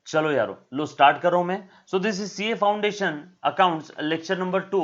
चलो यारो, लो स्टार्ट कर रहा हूं मैं। So this is CA foundation accounts lecture number 2।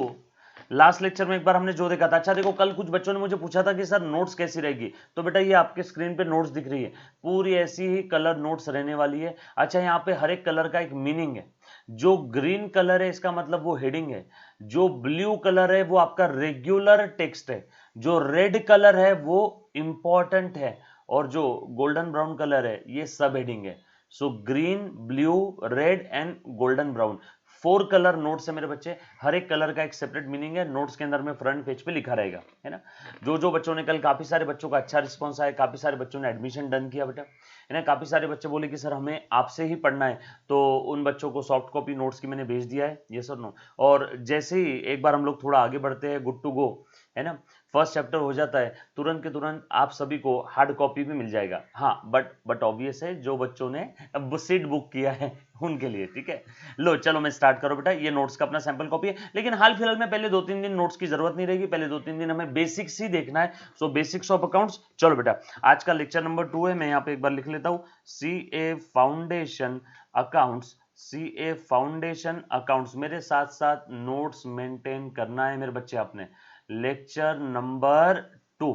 Last lecture में एक बार हमने जो देखा था, अच्छा देखो कल कुछ बच्चों ने मुझे पूछा था कि सर नोट्स कैसी रहेगी, तो बेटा ये आपके स्क्रीन पे नोट्स दिख रही है, पूरी ऐसी ही कलर नोट्स रहने वाली है। अच्छा यहाँ पे हर एक कलर का एक मीनिंग है। जो ग्रीन कलर है इसका मतलब वो हेडिंग है, जो ब्लू कलर है वो आपका रेगुलर टेक्स्ट है, जो रेड कलर है वो इंपॉर्टेंट है, और जो गोल्डन ब्राउन कलर है ये सब हेडिंग है। So green, blue, red and golden brown, 4 colour notes है मेरे बच्चे। हर एक कलर का एक सेपरेट मीनिंग है, नोट्स के अंदर में फ्रंट पेज पे लिखा रहेगा, है ना। जो जो बच्चों ने कल, काफी सारे बच्चों का अच्छा रिस्पॉन्स आया, काफी सारे बच्चों ने एडमिशन डन किया बेटा, है ना। काफी सारे बच्चे बोले कि सर हमें आपसे ही पढ़ना है, तो उन बच्चों को सॉफ्ट कॉपी नोट्स की मैंने भेज दिया है, ये सर नो। और जैसे ही एक बार हम लोग थोड़ा आगे बढ़ते हैं, गुड टू गो, है ना, फर्स्ट चैप्टर हो जाता है, तुरंत के तुरंत आप सभी को हार्ड कॉपी भी मिल जाएगा। हाँ बट ऑब्वियस है जो बच्चों ने सीट बुक किया है उनके लिए, ठीक है। लो चलो मैं स्टार्ट करो बेटा, ये नोट्स का अपना सैंपल कॉपी है, लेकिन हाल फिलहाल में पहले 2-3 दिन नोट्स की जरूरत नहीं रहेगी, पहले 2-3 दिन हमें बेसिक्स ही देखना है। सो बेसिक्स ऑफ अकाउंट्स। चलो बेटा आज का लेक्चर नंबर 2 है, मैं यहाँ पे एक बार लिख लेता हूँ, C A foundation accounts. C A foundation accounts, मेरे साथ साथ नोट्स मेंटेन करना है मेरे बच्चे आपने। लेक्चर नंबर 2,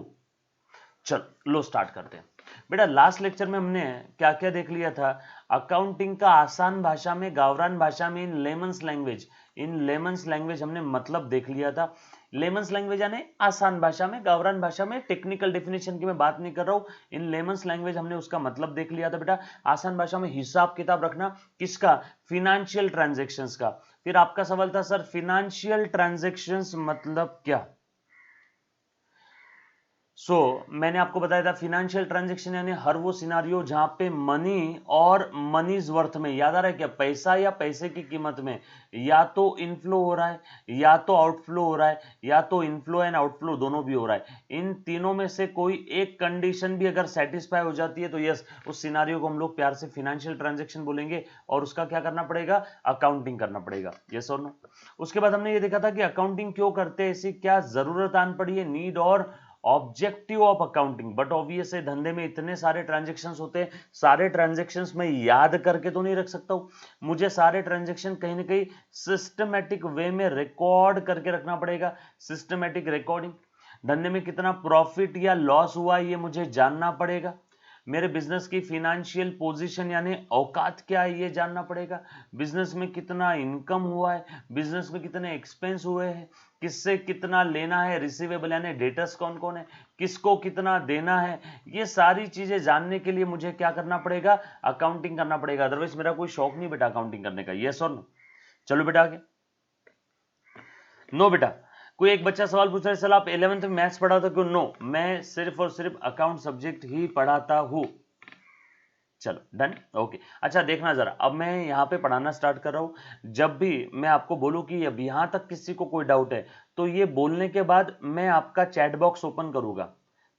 चलो लो स्टार्ट करते हैं बेटा। लास्ट लेक्चर में हमने क्या क्या देख लिया था, अकाउंटिंग का आसान भाषा में, गावरान भाषा में, इन लेमन्स लैंग्वेज, इन लेमन्स लैंग्वेज हमने मतलब देख लिया था। लेमन्स लैंग्वेज यानी आसान भाषा में, गावरान भाषा में, टेक्निकल डेफिनेशन की मैं बात नहीं कर रहा हूं, इन लेमन्स लैंग्वेज हमने उसका मतलब देख लिया था बेटा। आसान भाषा में हिसाब किताब रखना, किसका, फिनेंशियल ट्रांजैक्शंस का। फिर आपका सवाल था सर फिनेंशियल ट्रांजैक्शंस मतलब क्या। मैंने आपको बताया था फिनेंशियल ट्रांजैक्शन यानी हर वो सिनारियो जहां पे मनी और मनीज वर्थ में, याद आ रहा है क्या, पैसा या पैसे की कीमत में या तो इनफ्लो हो रहा है या तो आउटफ्लो हो रहा है, या तो इनफ्लो एंड आउटफ्लो दोनों भी हो रहा है, इन तीनों में से कोई एक कंडीशन भी अगर सेटिस्फाई हो जाती है तो यस, उस सिनारियो को हम लोग प्यार से फिनेंशियल ट्रांजेक्शन बोलेंगे, और उसका क्या करना पड़ेगा, अकाउंटिंग करना पड़ेगा, यस और नो। उसके बाद हमने ये देखा था कि अकाउंटिंग क्यों करते हैं, ऐसी क्या जरूरत आन पड़ी है, नीड और objective of accounting. But obvious है धंधे में इतने सारे ट्रांजेक्शन्स होते हैं, सारे ट्रांजेक्शन्स मैं याद करके तो नहीं रख सकता हूं, मुझे सारे ट्रांजेक्शन कहीं ना कहीं सिस्टमैटिक वे में रिकॉर्ड करके रखना पड़ेगा, सिस्टमैटिक रिकॉर्डिंग। धंधे में कितना प्रॉफिट या लॉस हुआ ये मुझे जानना पड़ेगा, मेरे बिजनेस की फिनेंशियल पोजीशन यानी औकात क्या है ये जानना पड़ेगा, बिजनेस में कितना इनकम हुआ है, बिजनेस में कितने एक्सपेंस हुए हैं, किससे कितना लेना है, रिसीवेबल यानी डेटर्स कौन कौन है, किसको कितना देना है, ये सारी चीजें जानने के लिए मुझे क्या करना पड़ेगा, अकाउंटिंग करना पड़ेगा। अदरवाइज मेरा कोई शौक नहीं बेटा अकाउंटिंग करने का, यस और नो। चलो बेटा आगे, नो बेटा। कोई एक बच्चा सवाल पूछ रहा है सर आप 11th में मैथ्स पढ़ाते क्यों, नो, मैं सिर्फ और सिर्फ अकाउंट सब्जेक्ट ही पढ़ाता हूं। चलो डन, ओके। अच्छा देखना जरा, अब मैं यहाँ पे पढ़ाना स्टार्ट कर रहा हूँ, जब भी मैं आपको बोलूँ कि अब यहाँ तक किसी को कोई डाउट है तो ये बोलने के बाद मैं आपका चैट बॉक्स ओपन करूंगा,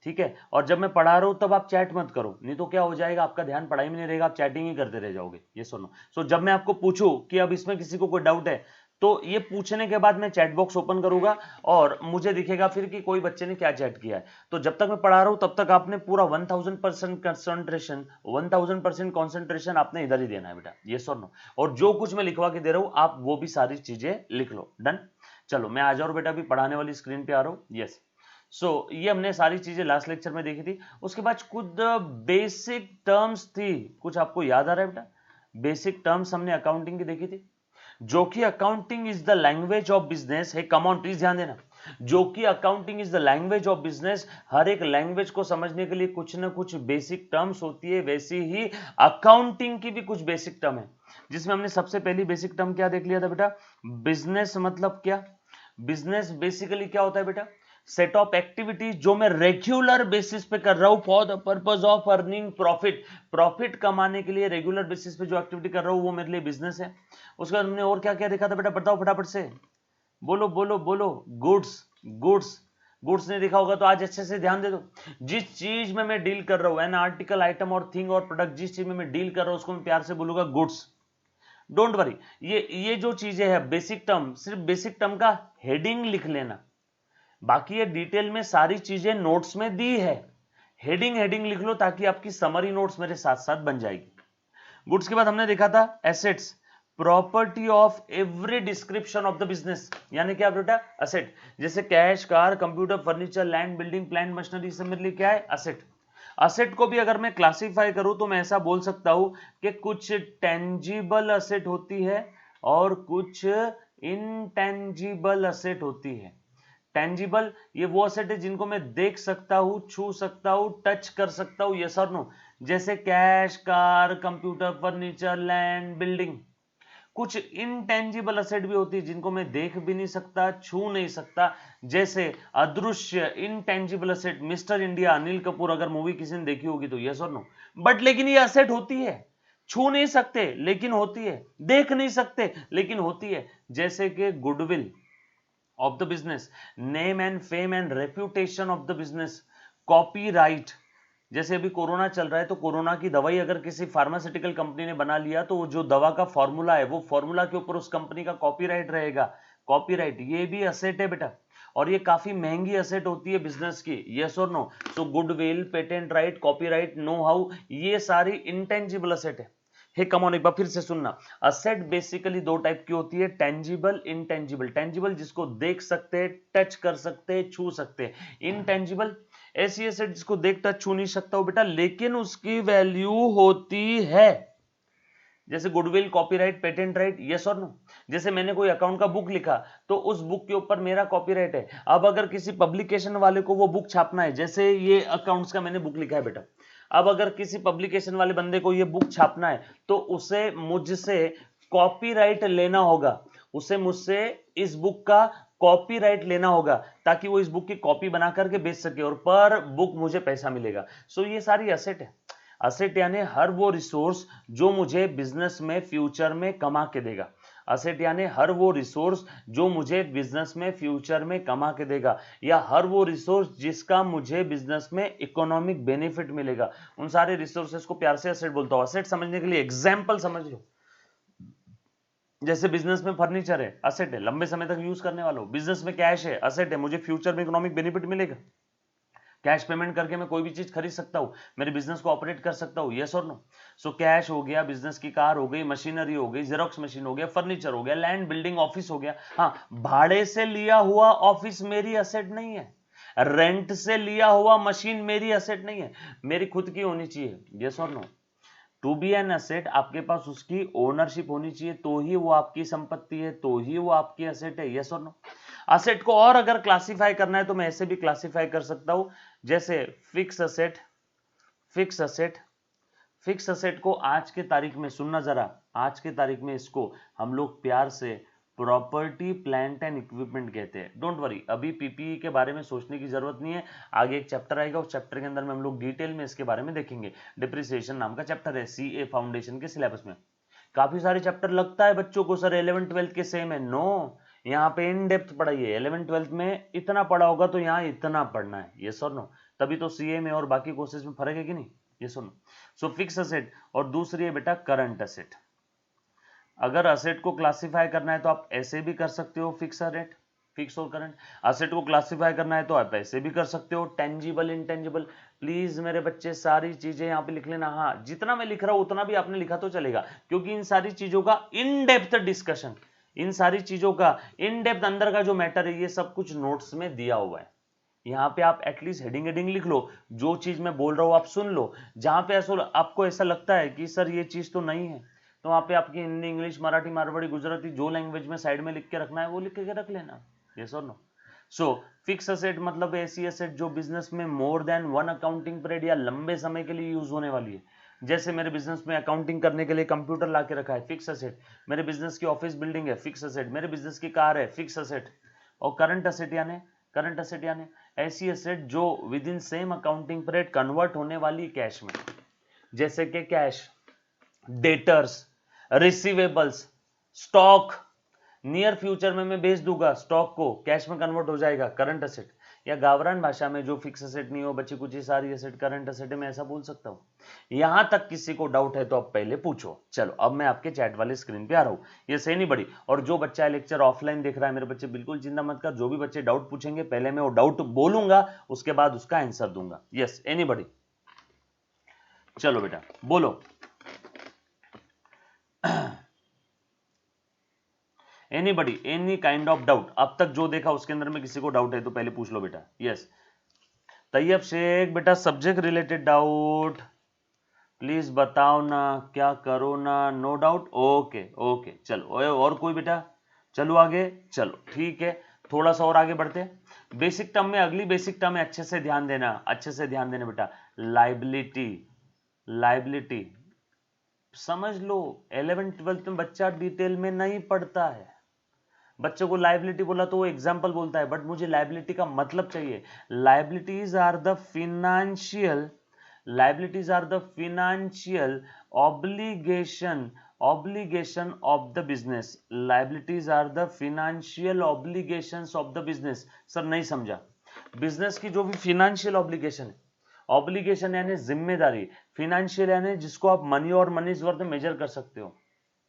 ठीक है। और जब मैं पढ़ा रहा हूं तब आप चैट मत करो, नहीं तो क्या हो जाएगा, आपका ध्यान पढ़ाई में नहीं रहेगा, आप चैटिंग ही करते रह जाओगे, ये सुनो। सो जब मैं आपको पूछूं कि अब इसमें किसी को कोई डाउट है, तो ये पूछने के बाद मैं चैट बॉक्स ओपन करूंगा और मुझे दिखेगा फिर कि कोई बच्चे ने क्या चैट किया है। तो जब तक मैं पढ़ा रहा हूं तब तक आपने पूरा 1000% कंसंट्रेशन, 1000% कॉन्सेंट्रेशन आपने इधर ही देना है बेटा, ये और नो। और जो कुछ मैं लिखवा के दे रहा हूं आप वो भी सारी चीजें लिख लो, डन। चलो मैं आ जाऊं बेटा, अभी पढ़ाने वाली स्क्रीन पे आ रहा हूं, यस। ये हमने सारी चीजें लास्ट लेक्चर में देखी थी। उसके बाद कुछ बेसिक टर्म्स थी, कुछ आपको याद आ रहा है बेटा, बेसिक टर्म्स हमने अकाउंटिंग की देखी थी, जो कि accounting is the language of business है। कम ऑन प्लीज ध्यान देना, जो कि accounting is the language of business, हर एक लैंग्वेज को समझने के लिए कुछ ना कुछ बेसिक टर्म्स होती है, वैसी ही अकाउंटिंग की भी कुछ बेसिक टर्म है, जिसमें हमने सबसे पहली बेसिक टर्म क्या देख लिया था बेटा, बिजनेस मतलब क्या। बिजनेस बेसिकली क्या होता है बेटा, सेट ऑफ एक्टिविटीज जो मैं रेगुलर बेसिस पे कर रहा हूं for the purpose of earning profit, profit कमाने के लिए रेगुलर बेसिस पे जो एक्टिविटी कर रहा हूं वो मेरे लिए बिजनेस है। उसके बाद हमने और क्या क्या देखा था बेटा, बताओ फटाफट से, बोलो बोलो बोलो, गुड्स, गुड्स, गुड्स नहीं देखा होगा तो आज अच्छे से ध्यान दे दो। जिस चीज में मैं डील कर रहा हूं, एन आर्टिकल, आइटम और थिंग और प्रोडक्ट, जिस चीज में मैं डील कर रहा हूं उसको मैं प्यार से बोलूंगा गुड्स। डोंट वरी, ये जो चीजें है बेसिक टर्म, सिर्फ बेसिक टर्म का हेडिंग लिख लेना, बाकी ये डिटेल में सारी चीजें नोट्स में दी है, हेडिंग हेडिंग लिख लो ताकि आपकी समरी नोट्स मेरे साथ साथ बन जाएगी। गुड्स के बाद हमने देखा था assets, property of every description of the business, यानी क्या बेटा, असेट। जैसे cash, car, computer, furniture, land, building, plant, machinery, सब मेरे लिए क्या है, असेट। असेट को भी अगर मैं क्लासिफाई करूं तो मैं ऐसा बोल सकता हूं कि कुछ टेंजिबल असेट होती है और कुछ इनटेंजिबल असेट होती है। टेंजिबल ये वो असेट है जिनको मैं देख सकता हूं, छू सकता हूं, टच कर सकता हूं, यस और नो, जैसे cash, car, computer, furniture, land, building. कुछ इनटेंजिबल असेट भी होती है जिनको मैं देख भी नहीं सकता, छू नहीं सकता, जैसे अदृश्य intangible asset, mister India, Anil Kapoor, अगर मूवी किसी ने देखी होगी तो यस और नो। बट लेकिन ये असेट होती है, छू नहीं सकते लेकिन होती है, देख नहीं सकते लेकिन होती है, जैसे कि goodwill of the business, name and fame and reputation of the business, copyright. जैसे अभी कोरोना चल रहा है तो कोरोना की दवाई अगर किसी फार्मास्यूटिकल कंपनी ने बना लिया तो जो दवा का फॉर्मूला है वो फॉर्मूला के ऊपर उस कंपनी का कॉपीराइट रहेगा। कॉपीराइट ये भी असेट है बेटा, और ये काफी महंगी असेट होती है बिजनेस की, यस और no. So goodwill, patent right, copyright, know how, ये सारी इंटेंजिबल असेट है। हे कम ऑन, एक बार फिर से सुनना। असेट बेसिकली दो टाइप की होती है, टेंजिबल, इनटेंजिबल। टेंजिबल जिसको देख सकते हैं, टच कर सकते हैं, छू सकते हैं। इनटेंजिबल ऐसी एसेट जिसको देख टच छू नहीं सकता हो बेटा, लेकिन उसकी वैल्यू होती है, जैसे goodwill, copyright, patent right, yes और नो। जैसे मैंने कोई अकाउंट का बुक लिखा तो उस बुक के ऊपर मेरा कॉपीराइट है। अब अगर किसी पब्लिकेशन वाले को वो बुक छापना है, जैसे ये अकाउंट्स का मैंने बुक लिखा है बेटा, अब अगर किसी पब्लिकेशन वाले बंदे को ये बुक छापना है तो उसे मुझसे कॉपीराइट लेना होगा, उसे मुझसे इस बुक का कॉपीराइट लेना होगा ताकि वो इस बुक की कॉपी बना करके बेच सके और पर बुक मुझे पैसा मिलेगा। सो ये सारी असेट है। असेट यानी हर वो रिसोर्स जो मुझे बिजनेस में फ्यूचर में कमा के देगा। असेट यानी हर वो रिसोर्स जो मुझे बिजनेस में फ्यूचर में कमा के देगा, या हर वो रिसोर्स जिसका मुझे बिजनेस में इकोनॉमिक बेनिफिट मिलेगा, उन सारे रिसोर्सेस को प्यार से असेट बोलता हूं। असेट समझने के लिए एग्जांपल समझ लो, जैसे बिजनेस में फर्नीचर है, असेट है, लंबे समय तक यूज करने वाला हूं। बिजनेस में कैश है, असेट है, मुझे फ्यूचर में इकोनॉमिक बेनिफिट मिलेगा, कैश पेमेंट करके मैं कोई भी चीज खरीद सकता हूं, मेरे बिजनेस को ऑपरेट कर सकता हूं, यस और नो। सो कैश हो गया, बिजनेस की कार हो गई, मशीनरी हो गई, जेरोक्स मशीन हो गया, फर्नीचर हो गया, लैंड, बिल्डिंग, ऑफिस हो गया। हाँ, भाड़े से लिया हुआ ऑफिस मेरी असेट नहीं है, रेंट से लिया हुआ मशीन मेरी असेट नहीं है, मेरी खुद की होनी चाहिए, यस और no. To be an asset आपके पास उसकी ओनरशिप होनी चाहिए, तो ही वो आपकी संपत्ति है, तो ही वो आपकी एसेट है, यस और नो। असेट को और अगर क्लासिफाई करना है तो मैं ऐसे भी क्लासिफाई कर सकता हूं, जैसे fix asset. Fix asset, fix asset को आज के तारीख में सुनना जरा, आज के तारीख में इसको हम लोग प्यार से प्रॉपर्टी, प्लांट एंड इक्विपमेंट कहते हैं। डोंट वरी, अभी पीपीई के बारे में सोचने की जरूरत नहीं है, आगे एक चैप्टर आएगा, उस चैप्टर के अंदर में हम लोग डिटेल में इसके बारे में देखेंगे। डिप्रिसिएशन नाम का चैप्टर है सीए फाउंडेशन के सिलेबस में। काफी सारे चैप्टर लगता है बच्चों को सर 11 12 के सेम है, नो, यहाँ पे इन डेप्थ पढ़ाइए। 11 12 में इतना पढ़ा होगा तो यहाँ इतना पढ़ना है, यस और नो, तभी तो सीए में और बाकी कोर्सेज में फर्क है कि नहीं, यस और नो। सो फिक्स असेट, और दूसरी है बेटा करंट असेट। अगर असेट को क्लासिफाई करना है तो आप ऐसे भी कर सकते हो, फिक्स रेट, फिक्स और करंट। असेट को क्लासिफाई करना है तो आप ऐसे भी कर सकते हो, टेंजिबल, इनटेंजिबल। प्लीज मेरे बच्चे सारी चीजें यहाँ पे लिख लेना। हाँ, जितना मैं लिख रहा हूं उतना भी आपने लिखा तो चलेगा, क्योंकि इन सारी चीजों का इन डेप्थ डिस्कशन, इन सारी चीजों का इन डेप्थ अंदर का जो मैटर है ये सब कुछ नोट्स में दिया हुआ है। यहाँ पे आप एटलीस्ट हेडिंग हेडिंग लिख लो, जो चीज मैं बोल रहा हूँ आप सुन लो। जहां पे ऐसा आपको ऐसा लगता है कि सर ये चीज तो नहीं है, तो वहां पे आपकी हिंदी, इंग्लिश, मराठी, मारवाड़ी, गुजराती जो लैंग्वेज में साइड में लिख के रखना है वो लिख के रख लेना, यस और नो। सो फिक्स असेट मतलब ऐसी असेट जो बिजनेस में more than one accounting period या लंबे समय के लिए यूज होने वाली है। जैसे मेरे बिजनेस में अकाउंटिंग करने के लिए कंप्यूटर ला के रखा है, फिक्स असेट। मेरे बिजनेस की ऑफिस बिल्डिंग है, फिक्स असेट। मेरे बिजनेस की कार है, फिक्स असेट। और करंट असेट यानी, करंट असेट यानी ऐसी एसेट जो with in same accounting period convert होने वाली कैश में, जैसे कि cash, debtors, receivables, stock. Near future में मैं बेच दूंगा स्टॉक को, कैश में कन्वर्ट हो जाएगा, करंट असेट। या गावरान भाषा में जो फिक्स असेट नहीं हो बच्ची कुछ ही सारी असेट करंट असेट है, मैं ऐसा बोल सकता हूं। यहां तक किसी को डाउट है तो आप पहले पूछो। चलो अब मैं आपके चैट वाले स्क्रीन पे आ रहा हूं, ये सही नहीं बड़ी। और जो बच्चा लेक्चर ऑफलाइन देख रहा है मेरे बच्चे बिल्कुल चिंता मत कर, जो भी बच्चे डाउट पूछेंगे पहले मैं वो डाउट बोलूंगा, उसके बाद उसका आंसर दूंगा। यस एनीबडी, चलो बेटा बोलो। Anybody, any kind of doubt, अब तक जो देखा उसके अंदर में किसी को डाउट है तो पहले पूछ लो बेटा। यस तैयब शेख, बेटा सब्जेक्ट रिलेटेड डाउट प्लीज बताओ ना, क्या करो ना, नो डाउट, ओके ओके चलो। और कोई बेटा? चलो आगे, चलो ठीक है, थोड़ा सा और आगे बढ़ते हैं। बेसिक टर्म में, अगली बेसिक टर्म में अच्छे से ध्यान देना, अच्छे से ध्यान देना बेटा। लाइबिलिटी, लाइबिलिटी समझ लो, 11 12 में बच्चा डिटेल में नहीं पढ़ता है। बच्चों को लाइबिलिटी बोला तो वो एग्जाम्पल बोलता है, बट मुझे लाइबिलिटी का मतलब चाहिए। Liabilities are the financial, liabilities are the financial obligation of the business, liabilities are the financial obligations of the business। Sir नहीं समझा, बिजनेस की जो भी फिनेंशियल ऑब्लिगेशन है, ऑब्लिगेशन यानी जिम्मेदारी, फिनेंशियल यानी जिसको आप मनी और मनीज वर्थ में मेजर कर सकते हो।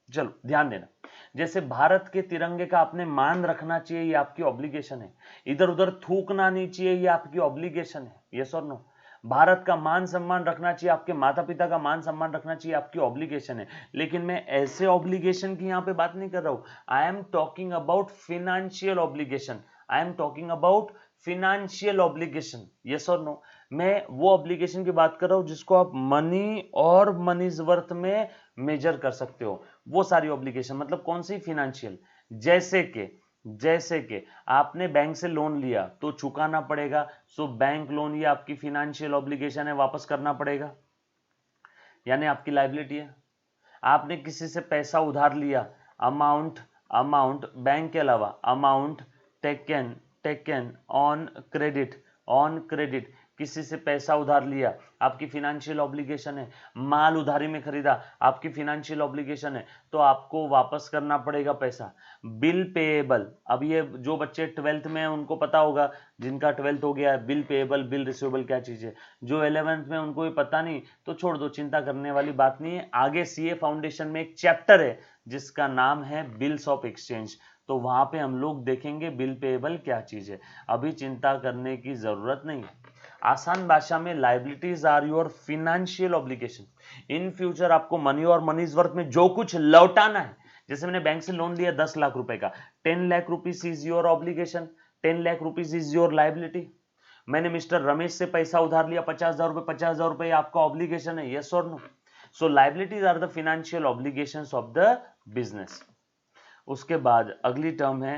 चलो ध्यान देना, जैसे भारत के तिरंगे का आपने मान रखना चाहिए, ये आपकी ऑब्लिगेशन है। इधर उधर थूकना नहीं चाहिए, ये आपकी ऑब्लिगेशन है। यस और नो? भारत का मान सम्मान रखना चाहिए, आपके माता पिता का मान सम्मान रखना चाहिए, आपकी ऑब्लिगेशन है। लेकिन मैं ऐसे ऑब्लिगेशन की यहां पे बात नहीं कर रहा हूं। I am talking about financial obligation, I am talking about financial obligation. Yes और नो? मैं वो ऑब्लिगेशन की बात कर रहा हूं जिसको आप मनी और मनीज वर्थ में मेजर कर सकते हो, वो सारी ऑब्लिगेशन। मतलब कौन सी? फिनेंशियल। जैसे कि आपने बैंक से लोन लिया तो चुकाना पड़ेगा, सो बैंक लोन ये आपकी फिनेंशियल ऑब्लिगेशन है, वापस करना पड़ेगा, यानी आपकी लायबिलिटी है। आपने किसी से पैसा उधार लिया, अमाउंट बैंक के अलावा अमाउंट टेकन ऑन क्रेडिट किसी से पैसा उधार लिया, आपकी फिनेंशियल ऑब्लिगेशन है। माल उधारी में खरीदा, आपकी फिनेंशियल ऑब्लिगेशन है, तो आपको वापस करना पड़ेगा पैसा। बिल पेएबल, अब ये जो बच्चे 12th में हैं उनको पता होगा, जिनका 12th हो गया है, बिल पेएबल बिल रिसीवेबल क्या चीज है। जो 11th में उनको भी पता नहीं तो छोड़ दो, चिंता करने वाली बात नहीं है। आगे सीए फाउंडेशन में एक चैप्टर है जिसका नाम है बिल्स ऑफ एक्सचेंज, तो वहां पे हम लोग देखेंगे बिल पेएबल क्या चीज है। अभी चिंता करने की जरूरत नहीं है। आसान भाषा में liabilities are your financial obligation. In future आपको मनी और मनीज वर्थ में जो कुछ लौटाना है, जैसे मैंने बैंक से लोन लिया 10 लाख रुपए का, 10 lakh rupees is your obligation, 10 lakh rupees is your liability. मैंने मिस्टर रमेश से पैसा उधार लिया 50,000 रुपए, 50,000 रुपए आपका ऑब्लिगेशन है। यस और no? So liabilities are the financial obligations of the business. उसके बाद अगली टर्म है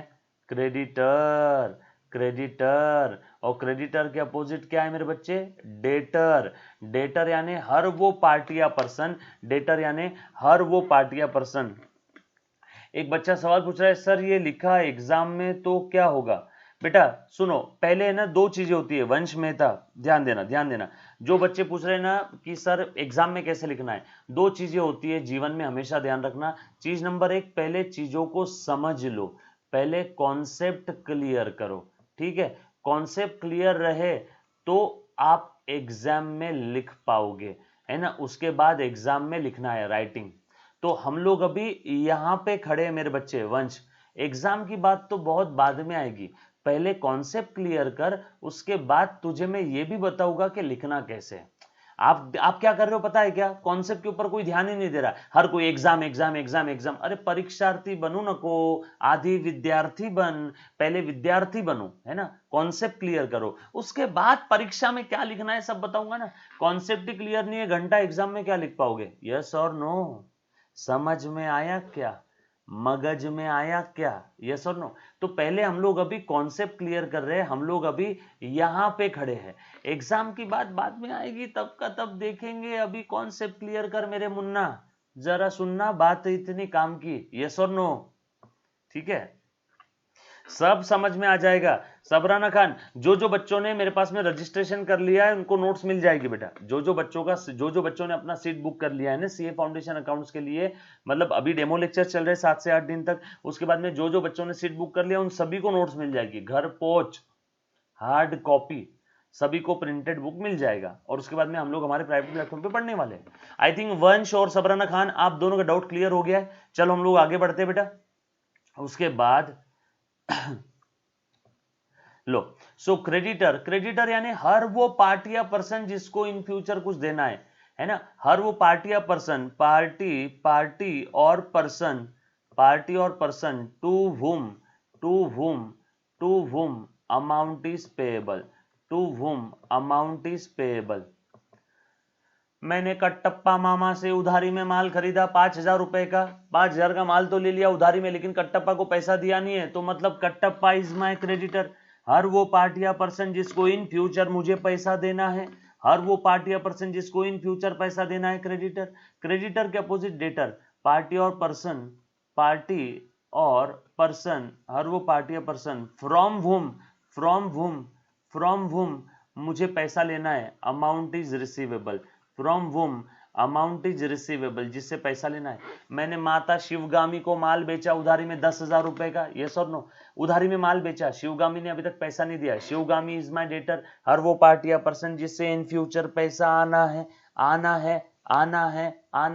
क्रेडिटर। क्रेडिटर, और क्रेडिटर के अपोजिट क्या है मेरे बच्चे? डेटर। डेटर यानी हर वो पार्टी या पर्सन, डेटर यानी हर वो पार्टी या पर्सन। एक बच्चा सवाल पूछ रहा है, सर ये लिखा है एग्जाम में तो क्या होगा? बेटा सुनो, पहले ना दो चीजें होती है, वंश मेहता, ध्यान देना ध्यान देना। जो बच्चे पूछ रहे हैं ना कि सर एग्जाम में कैसे लिखना है, दो चीजें होती है जीवन में, हमेशा ध्यान रखना। चीज नंबर एक, पहले चीजों को समझ लो, पहले कॉन्सेप्ट क्लियर करो, ठीक है? कॉन्सेप्ट क्लियर रहे तो आप एग्जाम में लिख पाओगे, है ना? उसके बाद एग्जाम में लिखना है राइटिंग। तो हम लोग अभी यहां पे खड़े हैं मेरे बच्चे, वंश। एग्जाम की बात तो बहुत बाद में आएगी, पहले कॉन्सेप्ट क्लियर कर, उसके बाद तुझे मैं ये भी बताऊंगा कि लिखना कैसे है। आप क्या कर रहे हो पता है क्या? कॉन्सेप्ट के ऊपर कोई ध्यान ही नहीं दे रहा, हर कोई एग्जाम एग्जाम एग्जाम एग्जाम। अरे परीक्षार्थी बनो न को, आधी विद्यार्थी बन, पहले विद्यार्थी बनो, है ना? कॉन्सेप्ट क्लियर करो, उसके बाद परीक्षा में क्या लिखना है सब बताऊंगा ना। कॉन्सेप्ट ही क्लियर नहीं है, घंटा एग्जाम में क्या लिख पाओगे? यस और नो? समझ में आया क्या? मगज में आया क्या? यस और नो? तो पहले हम लोग अभी कॉन्सेप्ट क्लियर कर रहे हैं, हम लोग अभी यहां पे खड़े हैं। एग्जाम की बात बाद में आएगी, तब का तब देखेंगे, अभी कॉन्सेप्ट क्लियर कर मेरे मुन्ना, जरा सुनना बात इतनी काम की। यस और नो? ठीक है, सब समझ में आ जाएगा। सबराना खान, जो जो बच्चों ने मेरे पास में रजिस्ट्रेशन कर लिया है उनको नोट्स मिल जाएगी बेटा। जो जो बच्चों ने अपना सीट बुक कर लिया है ना सीए फाउंडेशन अकाउंट्स के लिए, मतलब अभी डेमो लेक्चर चल रहे 7 से 8 दिन तक, उसके बाद में जो जो बच्चों ने सीट बुक कर लिया उन सभी को नोट्स मिल जाएगी, घर पहुंच हार्ड कॉपी, सभी को प्रिंटेड बुक मिल जाएगा। और उसके बाद में हम लोग हमारे प्राइवेट प्लेटफॉर्म पे पढ़ने वाले हैं। आई थिंक वंश और सबराना खान आप दोनों का डाउट क्लियर हो गया है। चलो हम लोग आगे बढ़ते हैं बेटा। उसके बाद लो, सो क्रेडिटर यानी हर वो पार्टी या पर्सन जिसको इन फ्यूचर कुछ देना है ना? हर वो पार्टी या पर्सन, पार्टी और पर्सन पार्टी और person to whom amount is payable, to whom amount is payable. मैंने कटप्पा मामा से उधारी में माल खरीदा 5,000 रुपए का, 5,000 का माल तो ले लिया उधारी में, लेकिन कटप्पा को पैसा दिया नहीं है, तो मतलब कटप्पा इज माई क्रेडिटर। हर वो पार्टी या पर्सन जिसको इन फ्यूचर मुझे पैसा देना है, हर वो पार्टी या पर्सन जिसको इन फ्यूचर पैसा देना है क्रेडिटर। क्रेडिटर के अपोजिट डेटर, पार्टी और पर्सन, पार्टी और पर्सन, हर वो पार्टी या पर्सन फ्रॉम whom मुझे पैसा लेना है, amount is receivable, from whom amount is receivable, जिससे पैसा लेना है। मैंने माता शिवगामी को माल बेचा उधारी में 10,000 रुपए का, यस और नो, उधारी में माल बेचा, शिवगामी ने अभी तक पैसा नहीं दिया, शिवगामी इज माई डेटर। हर वो पार्टी या पर्सन जिससे इन फ्यूचर पैसा आना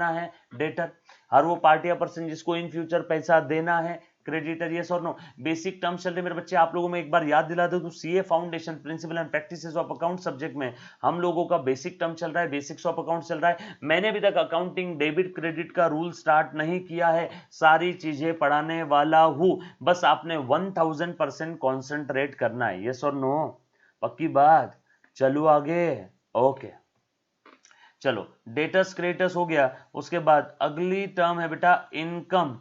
है डेटर। हर वो पार्टी या पर्सन जिसको इन फ्यूचर पैसा देना है क्रेडिटर, यस और नो। बेसिक टर्म्स चल रहे मेरे बच्चे, आप लोगों में एक बार याद दिला दो तो CA foundation principle and practices of account subject में हम लोगों का बेसिक टर्म चल रहा है, बेसिक्स ऑफ अकाउंट चल रहा है। मैंने अभी तक अकाउंटिंग डेबिट क्रेडिट का रूल स्टार्ट नहीं किया है, सारी चीजें पढ़ाने वाला हूं, बस आपने 1000% कॉन्सेंट्रेट करना है, यस और नो, पक्की बात। चलो आगे, ओके चलो डेटर्स क्रेडिटर्स हो गया। उसके बाद अगली टर्म है बेटा इनकम।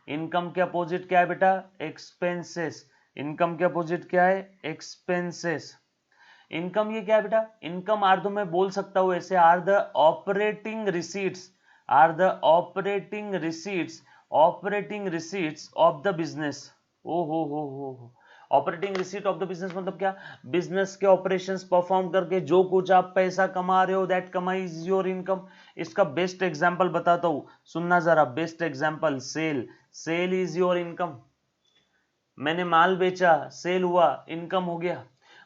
इनकम के अपोजिट क्या है बेटा, एक्सपेंसेस। इनकम के अपोजिट क्या है, एक्सपेंसेस। इनकम ये क्या है बेटा, इनकम आर दो मैं बोल सकता हूं ऐसे, are the operating receipts of the business. ओ हो operating receipt of the business मतलब क्या, बिजनेस के ऑपरेशंस परफॉर्म करके जो कुछ आप पैसा कमा रहे हो, दैट कमाई इज योर इनकम। इसका बेस्ट एग्जांपल बताता हूं, सुनना जरा, best example sale is your income. मैंने माल बेचा, सेल हुआ, इनकम हो गया।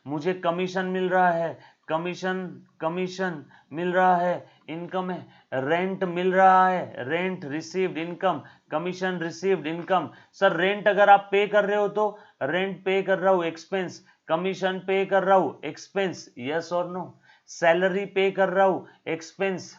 मुझे कमीशन मिल रहा है, कमीशन मिल रहा है, इनकम है। रेंट मिल रहा है, rent received income, commission received income. Sir rent अगर आप पे कर रहे हो तो रेंट पे कर रहा हूं, एक्सपेंस। कमीशन पे कर रहा हूं, एक्सपेंस, यस और नो। सैलरी पे कर रहा हूं, एक्सपेंस।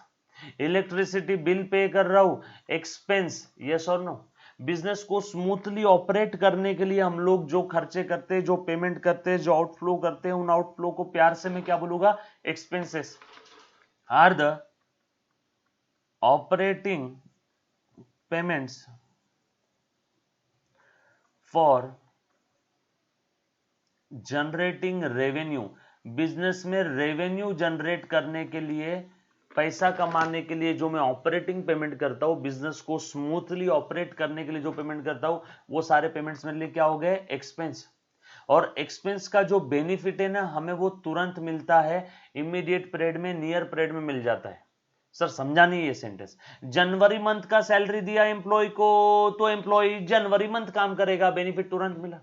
इलेक्ट्रिसिटी बिल पे कर रहा हूं, एक्सपेंस, यस और नो। बिजनेस को स्मूथली ऑपरेट करने के लिए हम लोग जो खर्चे करते हैं, जो पेमेंट करते हैं, जो आउटफ्लो करते हैं, उन आउटफ्लो को प्यार से मैं क्या बोलूंगा, expenses are the operating payments for generating revenue. Business में रेवेन्यू जनरेट करने के लिए, पैसा कमाने के लिए जो मैं ऑपरेटिंग पेमेंट करता हूं, बिजनेस को स्मूथली ऑपरेट करने के लिए जो पेमेंट करता हूं, वो सारे पेमेंट्स मेरे लिए क्या हो गए, एक्सपेंस। और एक्सपेंस का जो बेनिफिट है ना, हमें वो तुरंत मिलता है, इमीडिएट पीरियड में, नियर पीरियड में मिल जाता है। सर समझा नहीं ये सेंटेंस। जनवरी मंथ का सैलरी दिया एम्प्लॉय को, तो एम्प्लॉय जनवरी मंथ काम करेगा, बेनिफिट तुरंत मिला।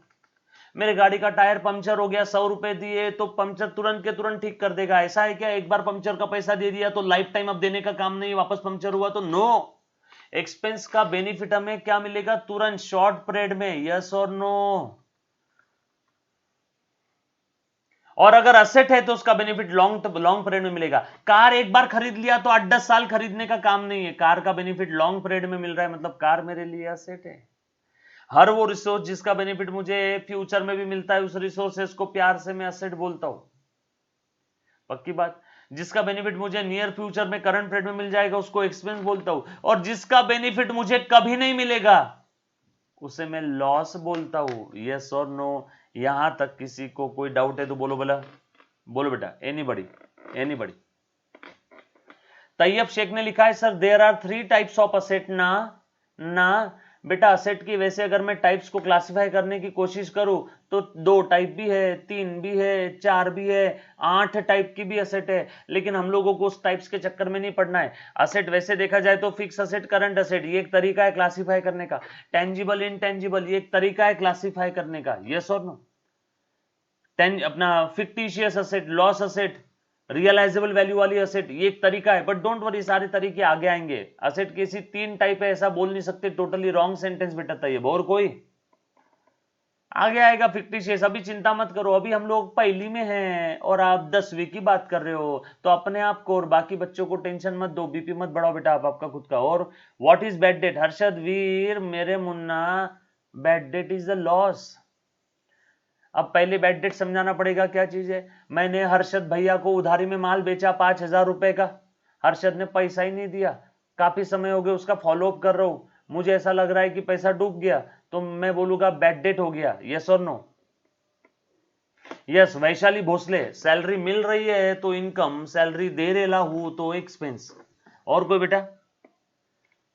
मेरे गाड़ी का टायर पंक्चर हो गया, 100 रुपए दिए तो पंक्चर तुरंत के तुरंत ठीक कर देगा, ऐसा है क्या, एक बार पंक्चर का पैसा दे दिया तो लाइफ टाइम अब देने का काम नहीं, वापस पंक्चर हुआ तो नो। एक्सपेंस का बेनिफिट हमें क्या मिलेगा, तुरंत, शॉर्ट पीरियड में, यस और नो। और अगर असेट है तो उसका बेनिफिट लॉन्ग पीरियड में मिलेगा। कार एक बार खरीद लिया तो 8-10 साल खरीदने का काम नहीं है, कार का बेनिफिट लॉन्ग पीरियड में मिल रहा है, मतलब कार मेरे लिए असेट है। हर वो रिसोर्स जिसका बेनिफिट मुझे फ्यूचर में भी मिलता है, उस रिसोर्सेस को प्यार से मैं एसेट बोलता हूं, पक्की बात। जिसका बेनिफिट मुझे नियर फ्यूचर में, करंट पीरियड में मिल जाएगा, उसको एक्सपेंस बोलता हूं। और जिसका बेनिफिट मुझे कभी नहीं मिलेगा, उसे मैं लॉस बोलता हूं, यस और नो। यहां तक किसी को कोई डाउट है तो बोलो, बोलो बेटा, एनीबडी। तैयब शेख ने लिखा है, sir there are 3 types of asset ना बेटा, असेट की वैसे अगर मैं टाइप्स को क्लासिफाई करने की कोशिश करूं तो 2 टाइप भी है, 3 भी है, 4 भी है, 8 टाइप की भी असेट है, लेकिन हम लोगों को उस टाइप्स के चक्कर में नहीं पड़ना है। असेट वैसे देखा जाए तो फिक्स असेट, करंट असेट, ये एक तरीका है क्लासिफाई करने का। टेंजिबल, इनटेंजिबल, ये एक तरीका है क्लासिफाई करने का, यस और नो। अपना fictitious asset, loss asset, realisable value वाली असेट, ये एक तरीका है, बट डोंट वरी, सारे तरीके आगे आएंगे। असेट की ऐसी 3 टाइप है, ऐसा बोल नहीं सकते, टोटली रॉन्ग सेंटेंस बेटा तैयब। और कोई आगे आएगा फिक्टिशियस। अभी चिंता मत करो, अभी हम लोग पहली में हैं और आप 10वीं की बात कर रहे हो, तो अपने आप को और बाकी बच्चों को टेंशन मत दो, बीपी मत बढ़ाओ बेटा आप आपका खुद का। और what is bad debt? Harshad Veer मेरे मुन्ना, bad debt is the loss. अब पहले बैड डेट समझाना पड़ेगा क्या चीज है। मैंने हर्षद भैया को उधारी में माल बेचा 5,000 रुपए का, हर्षद ने पैसा ही नहीं दिया, काफी समय हो गया उसका फॉलोअप कर रहा हूं, मुझे ऐसा लग रहा है कि पैसा डूब गया, तो मैं बोलूंगा बैड डेट हो गया, यस और no? Yes. Vaishali Bhosale, salary मिल रही है तो इनकम, सैलरी दे रेला हूं तो एक्सपेंस। और कोई बेटा?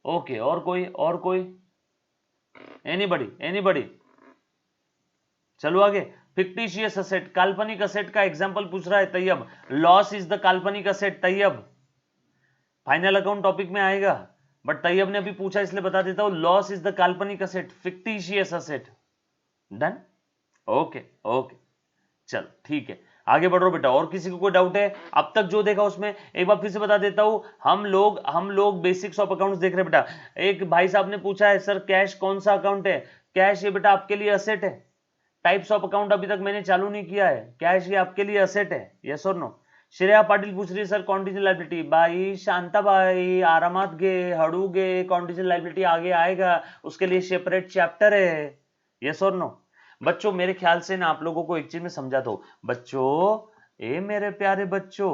ओके, और कोई? और कोई? एनीबडी? एनीबडी? चलो आगे। फिक्टिशियस असेट, काल्पनिक असेट का एग्जांपल पूछ रहा है तैयब। लॉस इज द काल्पनिक asset Tayyab, final account topic में आएगा, बट तैयब ने अभी पूछा इसलिए बता देता हूं। लॉस इज द काल्पनिक asset, fictitious asset. Done? Okay okay, चलो ठीक है, आगे बढ़ो बेटा। और किसी को कोई डाउट है अब तक जो देखा उसमें? एक बार फिर से बता देता हूं, हम लोग बेसिक्स ऑफ अकाउंट्स देख रहे हैं बेटा। एक भाई साहब ने पूछा है सर कैश कौन सा अकाउंट है? कैश ये बेटा आपके लिए असेट है। टाइप्स ऑफ अकाउंट अभी तक मैंने चालू नहीं किया है, कैश ये आपके लिए असेट है, यस और नो? श्रेया पाटिल पूछ रही है sir contingent liability. By Shanta by आरामात गे, हड़ू गे, कॉन्टिजेंट लायबिलिटी आगे आएगा, उसके लिए सेपरेट चैप्टर है, यस और नो? बच्चों मेरे ख्याल से ना आप लोगों को एक चीज में समझा दो बच्चों, ए मेरे प्यारे बच्चों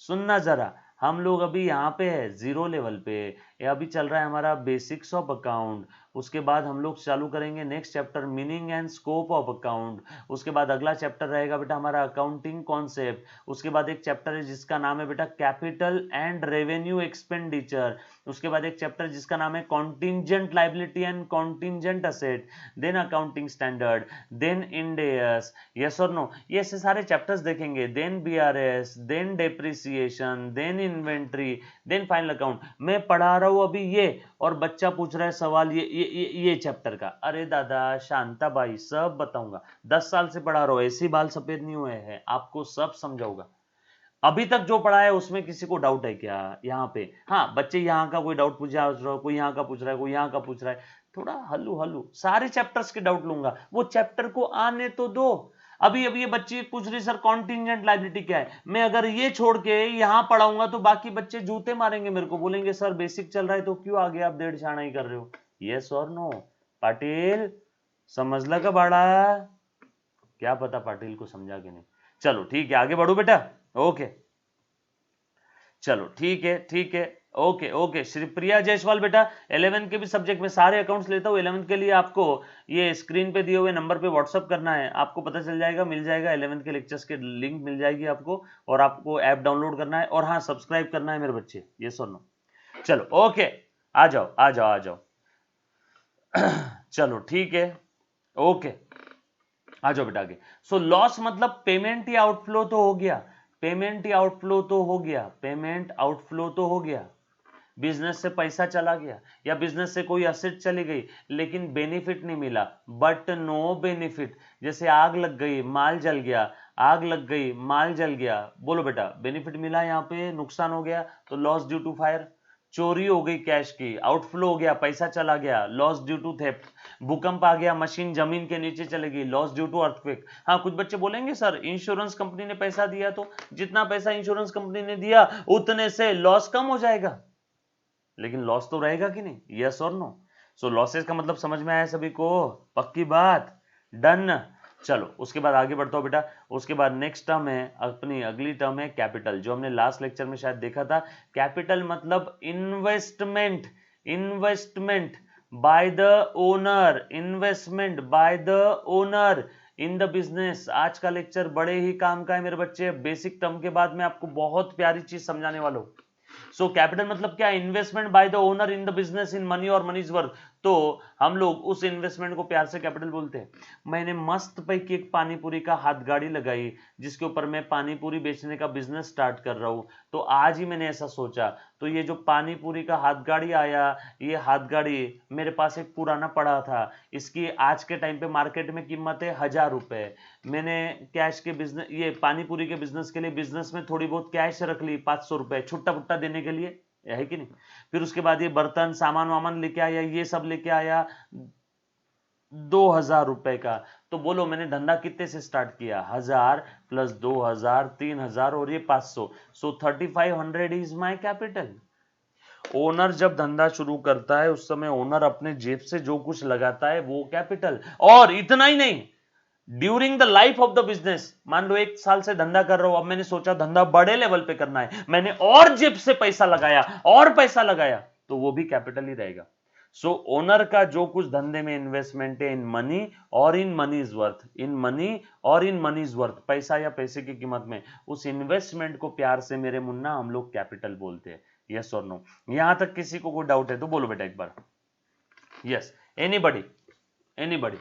सुनना जरा, हम लोग अभी यहाँ पे है जीरो लेवल पे, ये अभी चल रहा है हमारा बेसिक्स ऑफ अकाउंट, उसके बाद हम लोग चालू करेंगे next chapter meaning and scope of account, उसके बाद अगला चैप्टर रहेगा बेटा हमारा अकाउंटिंग कॉन्सेप्ट, उसके बाद एक चैप्टर है जिसका नाम है बेटा कैपिटल एंड रेवेन्यू एक्सपेंडिचर, उसके बाद एक चैप्टर जिसका नाम है contingent liability and contingent asset, then accounting standard, then Ind AS, yes और नो? ये ऐसे सारे चैप्टर्स देखेंगे, then BRS, then depreciation, then inventory, then final account. मैं पढ़ा रहा हूं अभी ये, और बच्चा पूछ रहा है सवाल ये चैप्टर का। अरे दादा शांता बाई सब बताऊंगा, 10 साल से पढ़ा रहा हूं, ऐसी बाल सफेद नहीं हुए हैं, आपको सब समझाऊंगा। अभी तक जो पढ़ा है उसमें किसी को डाउट है क्या यहाँ पे? हाँ बच्चे यहाँ का कोई डाउट पूछ रहा है, कोई यहाँ का पूछ रहा है, कोई यहाँ का पूछ रहा है, थोड़ा हल्लू हल्लू सारे चैप्टर्स के डाउट लूंगा, वो चैप्टर को आने तो दो। अभी अभी ये बच्ची पूछ रही सर कॉन्टिंजेंट लायबिलिटी क्या है, मैं अगर ये छोड़ के यहाँ पढ़ाऊंगा तो बाकी बच्चे जूते मारेंगे मेरे को, बोलेंगे सर बेसिक चल रहा है तो क्यों आगे आप डेढ़ छाना ही कर रहे हो, यस और नो? पाटिल समझला का बाड़ा? क्या पता पाटिल को समझा कि नहीं। चलो ठीक है आगे बढ़ो बेटा। ओके चलो ठीक है ठीक है, ओके ओके। श्रीप्रिया जायसवाल बेटा 11th के भी सब्जेक्ट में सारे अकाउंट्स लेता हूँ, 11th के लिए आपको ये स्क्रीन पे दिए हुए नंबर पे व्हाट्सअप करना है, आपको पता चल जाएगा, मिल जाएगा 11th के लेक्चर्स के लिंक मिल जाएगी आपको, और आपको ऐप डाउनलोड करना है, और हाँ सब्सक्राइब करना है मेरे बच्चे, ये सुन लो। चलो ओके, आ जाओ आ जाओ आ जाओ। चलो ठीक है ओके, आ जाओ बेटा आगे। सो लॉस मतलब पेमेंट या आउटफ्लो तो हो गया, पेमेंट या आउटफ्लो तो हो गया, पेमेंट आउटफ्लो तो हो गया, बिजनेस से पैसा चला गया या बिजनेस से कोई असेट चली गई लेकिन बेनिफिट नहीं मिला, बट नो बेनिफिट, जैसे आग लग गई माल जल गया, आग लग गई माल जल गया, बोलो बेटा बेनिफिट मिला यहाँ पे, नुकसान हो गया तो लॉस ड्यू टू फायर, चोरी हो गई कैश की, आउटफ्लो हो गया पैसा चला गया, लॉस ड्यू टू थेफ्ट, भूकंप आ गया मशीन जमीन के नीचे चले गई, लॉस ड्यू टू अर्थक्वेक। हाँ कुछ बच्चे बोलेंगे सर इंश्योरेंस कंपनी ने पैसा दिया तो जितना पैसा इंश्योरेंस कंपनी ने दिया उतने से लॉस कम हो जाएगा, लेकिन लॉस तो रहेगा कि नहीं, यस और नो? सो लॉसेस का मतलब समझ में आया सभी को, पक्की बात, डन? चलो उसके बाद आगे बढ़ता हूं बेटा। उसके बाद नेक्स्ट टर्म है अपनी, अगली टर्म है कैपिटल, जो हमने लास्ट लेक्चर में शायद देखा था। कैपिटल मतलब investment, investment by the owner, investment by the owner in the business. आज का लेक्चर बड़े ही काम का है मेरे बच्चे, बेसिक टर्म के बाद मैं आपको बहुत प्यारी चीज समझाने वाला हूं। सो कैपिटल मतलब क्या? Investment by the owner in the business in money और मनीज वर्थ, तो हम लोग उस इन्वेस्टमेंट को प्यार से कैपिटल बोलते हैं। मैंने मस्त पैकी एक पानीपुरी का हाथ गाड़ी लगाई जिसके ऊपर मैं पानीपुरी बेचने का बिजनेस स्टार्ट कर रहा हूं, तो आज ही मैंने ऐसा सोचा, तो ये जो पानीपुरी का हाथ गाड़ी आया, ये हाथ गाड़ी मेरे पास एक पुराना पड़ा था, इसकी आज के टाइम पे मार्केट में कीमत है 1000 रुपए। मैंने कैश के बिजनेस, ये पानीपुरी के बिजनेस के लिए बिजनेस में थोड़ी बहुत कैश रख ली 500 रुपए छुट्टा पुट्टा देने के लिए, है कि नहीं? फिर उसके बाद ये बर्तन सामान वामान लेके आया, ये सब लेके आया, 2,000 रुपए का। तो बोलो मैंने धंधा कितने से स्टार्ट किया, 1000 प्लस 2000 3000 और ये 500, सो 3500 इज माय कैपिटल। ओनर जब धंधा शुरू करता है उस समय ओनर अपने जेब से जो कुछ लगाता है वो कैपिटल। और इतना ही नहीं, during the life of the business, मान लो 1 साल से धंधा कर रहा हूं, अब मैंने सोचा धंधा बड़े लेवल पे करना है, मैंने और जेब से पैसा लगाया और पैसा लगाया, तो वो भी कैपिटल ही रहेगा। सो ओनर का जो कुछ धंधे में इन्वेस्टमेंट है इन मनी और in money is worth, in money और इन मनी इज वर्थ, पैसा या पैसे की कीमत में, उस इन्वेस्टमेंट को प्यार से मेरे मुन्ना हम लोग कैपिटल बोलते हैं। यस और नो? यहां तक किसी को कोई डाउट है तो बोलो बेटा एक बार। यस, एनीबडी, एनीबडी,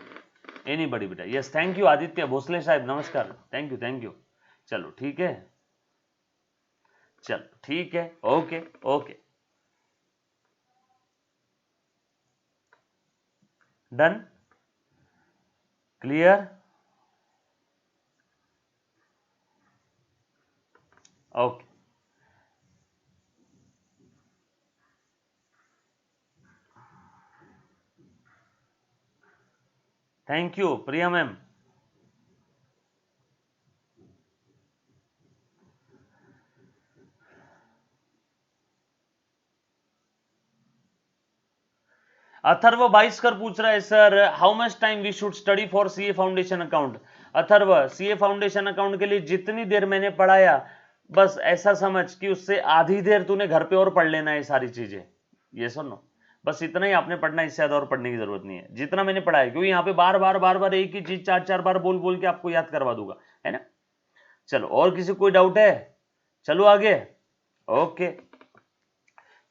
एनीबडी बेटा। Yes, thank you Aditya Bhosle साहब, नमस्कार, थैंक यू थैंक यू। चलो ठीक है, चलो ठीक है, okay okay, done, clear, okay, thank you Priya ma'am. Atharva Baiskar पूछ रहा है sir how much time we should study for CA foundation account. Atharva, CA foundation account के लिए जितनी देर मैंने पढ़ाया, बस ऐसा समझ कि उससे आधी देर तूने घर पे और पढ़ लेना है सारी चीजें। ये सुनो, बस इतना ही आपने पढ़ना है, इससे ज्यादा और पढ़ने की जरूरत नहीं है, जितना मैंने पढ़ा है, क्योंकि यहाँ पे बार बार एक ही चीज 4 बार बोल बोल के आपको याद करवा दूंगा, है ना। चलो, और किसी कोई डाउट है? चलो आगे, ओके।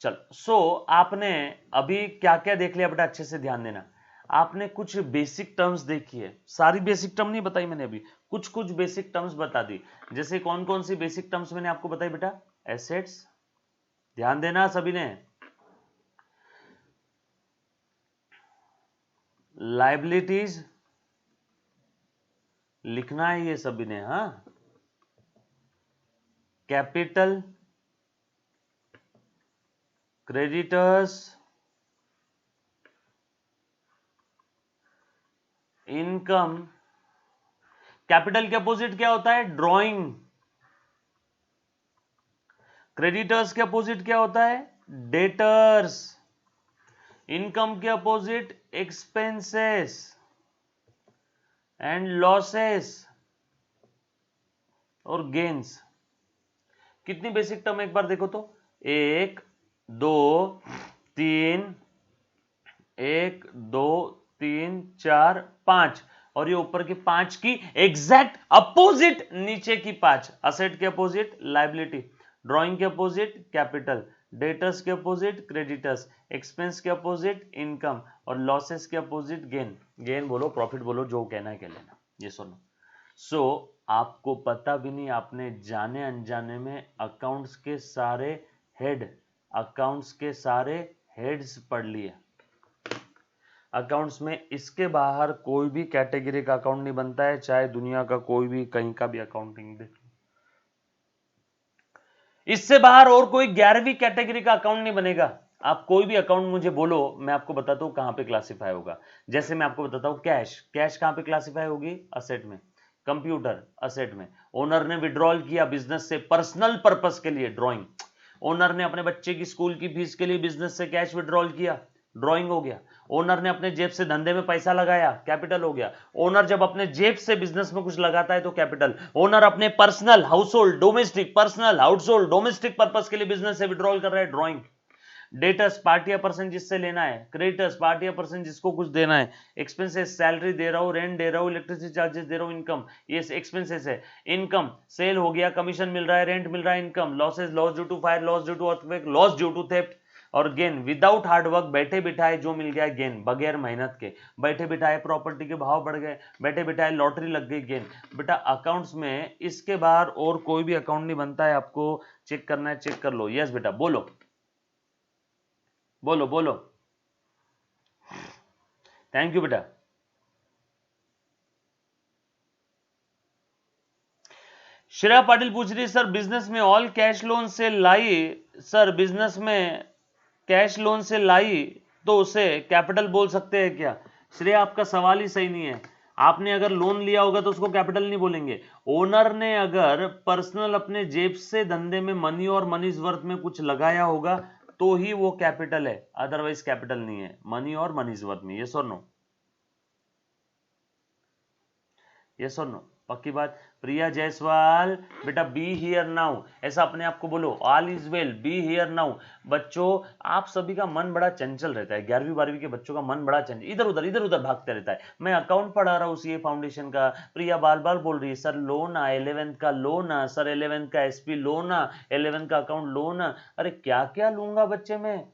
चलो, आपने अभी क्या क्या देख लिया बेटा, अच्छे से ध्यान देना। आपने कुछ बेसिक टर्म्स देखी है, सारी बेसिक टर्म नहीं बताई मैंने अभी, कुछ कुछ बेसिक टर्म्स बता दी। जैसे कौन कौन सी बेसिक टर्म्स मैंने आपको बताई बेटा? एसेट्स, ध्यान देना सभी ने, लाइबिलिटीज लिखना है ये सभी ने, हाँ, कैपिटल, क्रेडिटर्स, इनकम। कैपिटल के अपोजिट क्या होता है? ड्रॉइंग। क्रेडिटर्स के अपोजिट क्या होता है? डेटर्स। इनकम के अपोजिट एक्सपेंसेस एंड लॉसेस और गेन्स। कितनी बेसिक टर्म एक बार देखो तो, 1 2 3, 1 2 3 4 5, और ये ऊपर की 5 की एग्जैक्ट अपोजिट नीचे की 5। असेट के अपोजिट लायबिलिटी, ड्राइंग के अपोजिट कैपिटल, डेटर्स के अपोजिट क्रेडिटर्स, एक्सपेंस के अपोजिट इनकम और लॉसेस के अपोजिट गेन। गेन बोलो, प्रॉफिट बोलो, जो कहना है कह लेना। ये सुनो, आपको पता भी नहीं, आपने जाने अनजाने में अकाउंट्स के सारे हेड, अकाउंट्स के सारे हेड्स पढ़ लिए। अकाउंट्स में इसके बाहर कोई भी कैटेगरी का अकाउंट नहीं बनता है, चाहे दुनिया का कोई भी कहीं का भी अकाउंटिंग देख लो, इससे बाहर और कोई 11वीं कैटेगरी का अकाउंट नहीं बनेगा। आप कोई भी अकाउंट मुझे बोलो, मैं आपको बताता हूं कहां पे क्लासिफाई होगा। जैसे मैं आपको बताता हूं कैश, कैश कहां पे क्लासिफाई होगी? असेट में। कंप्यूटर असेट में। ओनर ने विड्रॉल किया बिजनेस से पर्सनल पर्पस के लिए, ड्रॉइंग। ओनर ने अपने बच्चे की स्कूल की फीस के लिए बिजनेस से कैश विड्रॉल किया, ड्रॉइंग हो गया। ओनर ने अपने जेब से धंधे में पैसा लगाया, कैपिटल हो गया। ओनर जब अपने जेब से बिजनेस में कुछ लगाता है तो कैपिटल। ओनर अपने personal house hold domestic, personal house hold domestic purpose के लिए बिजनेस से विड्रॉल कर रहा है, ड्रॉइंग। डेटर्स पार्टी या पर्सन जिससे लेना है, क्रेडिटर्स पार्टी या पर्सन जिसको कुछ देना है, एक्सपेंसेस सैलरी दे रहा हूं, रेंट दे रहा हूं, इलेक्ट्रिसिटी चार्जेस दे रहा हूं, इनकम ये एक्सपेंसेस है। इनकम सेल हो गया, कमीशन मिल रहा है, रेंट मिल रहा है, income. Losses, loss due to fire, loss due to earthquake, loss due to theft. और गेन विदाउट हार्डवर्क, बैठे बिठाए जो मिल गया गेन, बगैर मेहनत के। बैठे बिठाए प्रॉपर्टी के भाव बढ़ गए, बैठे बिठाए लॉटरी लग गई, गेन। बेटा अकाउंट्स में इसके बाहर और कोई भी अकाउंट नहीं बनता है, आपको चेक करना है, चेक कर लो। यस बेटा, बोलो बोलो बोलो, थैंक यू बेटा। श्रेया पाटिल पूछ रही है सर बिजनेस में ऑल कैश लोन से लाई, सर बिजनेस में कैश लोन से लाई तो उसे कैपिटल बोल सकते हैं क्या? श्रेय आपका सवाल ही सही नहीं है। आपने अगर लोन लिया होगा तो उसको कैपिटल नहीं बोलेंगे। ओनर ने अगर पर्सनल अपने जेब से धंधे में मनी और मनीज वर्थ में कुछ लगाया होगा तो ही वो कैपिटल है, अदरवाइज कैपिटल नहीं है मनी और मनीज वर्थ में। यस और नो? यस और नो? पक्की बात? प्रिया जायसवाल बेटा बी हियर नाउ, ऐसा अपने आप को बोलो, all is well, be here now. बच्चों आप सभी का मन बड़ा चंचल रहता है, 11वीं 12वीं के बच्चों का मन बड़ा चंचल, इधर उधर भागते रहता है। मैं अकाउंट पढ़ा रहा हूँ सीए फाउंडेशन का, प्रिया बाल बाल बोल रही है सर लोन आ, 11th का लोन आ सर, 11th का एसपी लोन आ, 11th का अकाउंट लोन आ। अरे क्या क्या लूंगा बच्चे में,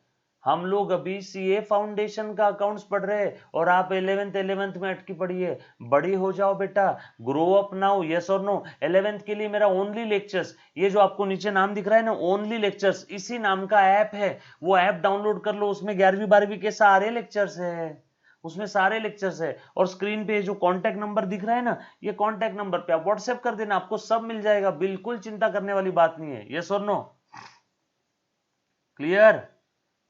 हम लोग अभी सीए फाउंडेशन का अकाउंट्स पढ़ रहे हैं और आप 11th में अटकी पड़ी है। बड़ी हो जाओ बेटा, ग्रो अप नाउ। यस और नो? 11th के लिए मेरा ओनली लेक्चर्स, ये जो आपको नीचे नाम दिख रहा है ना ओनली लेक्चर्स, इसी नाम का ऐप है, वो ऐप डाउनलोड कर लो, उसमें 11वीं 12वीं के सारे लेक्चर्स है, उसमें सारे लेक्चर्स है। और स्क्रीन पे जो कांटेक्ट नंबर दिख रहा है ना, ये कांटेक्ट नंबर पे आप व्हाट्सएप कर देना, आपको सब मिल जाएगा, बिल्कुल चिंता करने वाली बात नहीं है। यस और नो? क्लियर?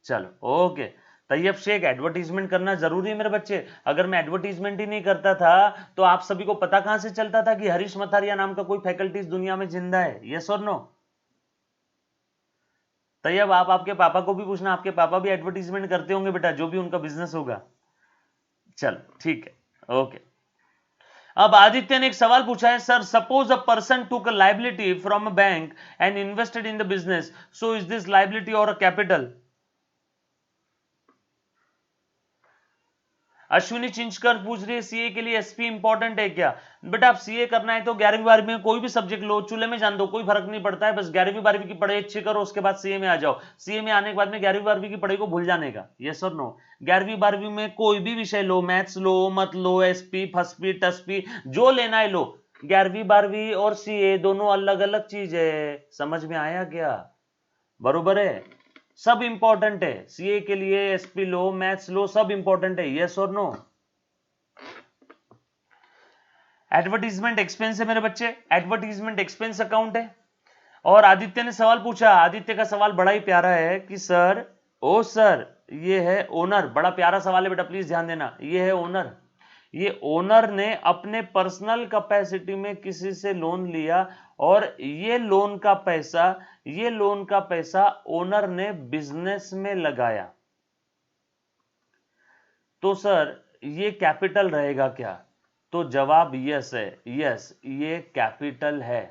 चलो ओके। तैयब शेख, एडवर्टीजमेंट करना जरूरी है मेरे बच्चे, अगर मैं एडवर्टीजमेंट ही नहीं करता था तो आप सभी को पता कहां से चलता था कि हरीश मथारिया नाम का कोई फैकल्टी इस दुनिया में जिंदा है? यस और नो? तैयब आप आपके पापा को भी पूछना, आपके पापा भी एडवर्टीजमेंट करते होंगे बेटा, जो भी उनका बिजनेस होगा। चलो ठीक है ओके। अब आदित्य ने एक सवाल पूछा है, sir suppose a person took a liability from a bank and invested in the business, so is this liability और अ कैपिटल? अश्विनी चिंचकर पूछ रही है सीए के लिए एसपी इंपॉर्टेंट है क्या? बेटा आप सीए करना है तो 11वीं 12वीं में कोई भी सब्जेक्ट लो, चूल्हे में जान दो, कोई फर्क नहीं पड़ता है, बस 11वीं 12वीं की पढ़ाई अच्छी करो, उसके बाद सीए में आ जाओ। सीए में आने के बाद में 11वीं 12वीं की पढ़ाई को भूल जाने का। यस और नो? 11वीं 12वीं में कोई भी विषय लो, मैथ्स लो मत लो, एसपी फसपी टसपी जो लेना है लो, 11वीं 12वीं और सीए दोनों अलग अलग चीज है। समझ में आया क्या? बरोबर है, सब इंपॉर्टेंट है सीए के लिए, एसपी लो मैथ्स लो सब इंपॉर्टेंट है। यस और नो? एडवर्टीजमेंट एक्सपेंस है मेरे बच्चे, एडवर्टीजमेंट एक्सपेंस अकाउंट है। और आदित्य ने सवाल पूछा, आदित्य का सवाल बड़ा ही प्यारा है कि सर, ओ सर ये है ओनर, बड़ा प्यारा सवाल है बेटा, प्लीज ध्यान देना, ये है ओनर, ये ओनर ने अपने पर्सनल कैपेसिटी में किसी से लोन लिया और ये लोन का पैसा ओनर ने बिजनेस में लगाया, तो सर ये कैपिटल रहेगा क्या? तो जवाब यस है, यस ये कैपिटल है।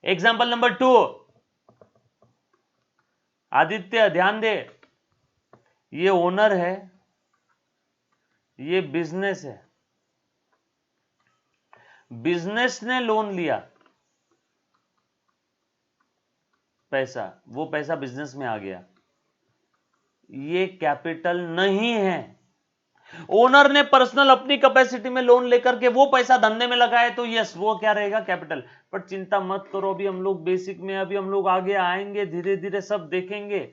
एग्जाम्पल नंबर 2, आदित्य ध्यान दे, ये ओनर है, ये बिजनेस है, बिजनेस ने लोन लिया पैसा, वो पैसा बिजनेस में आ गया, ये कैपिटल नहीं है। ओनर ने पर्सनल अपनी कैपेसिटी में लोन लेकर के वो पैसा धंधे में लगाए तो यस वो क्या रहेगा? कैपिटल। पर चिंता मत करो, अभी हम लोग बेसिक में, अभी हम लोग आगे आएंगे, धीरे धीरे सब देखेंगे।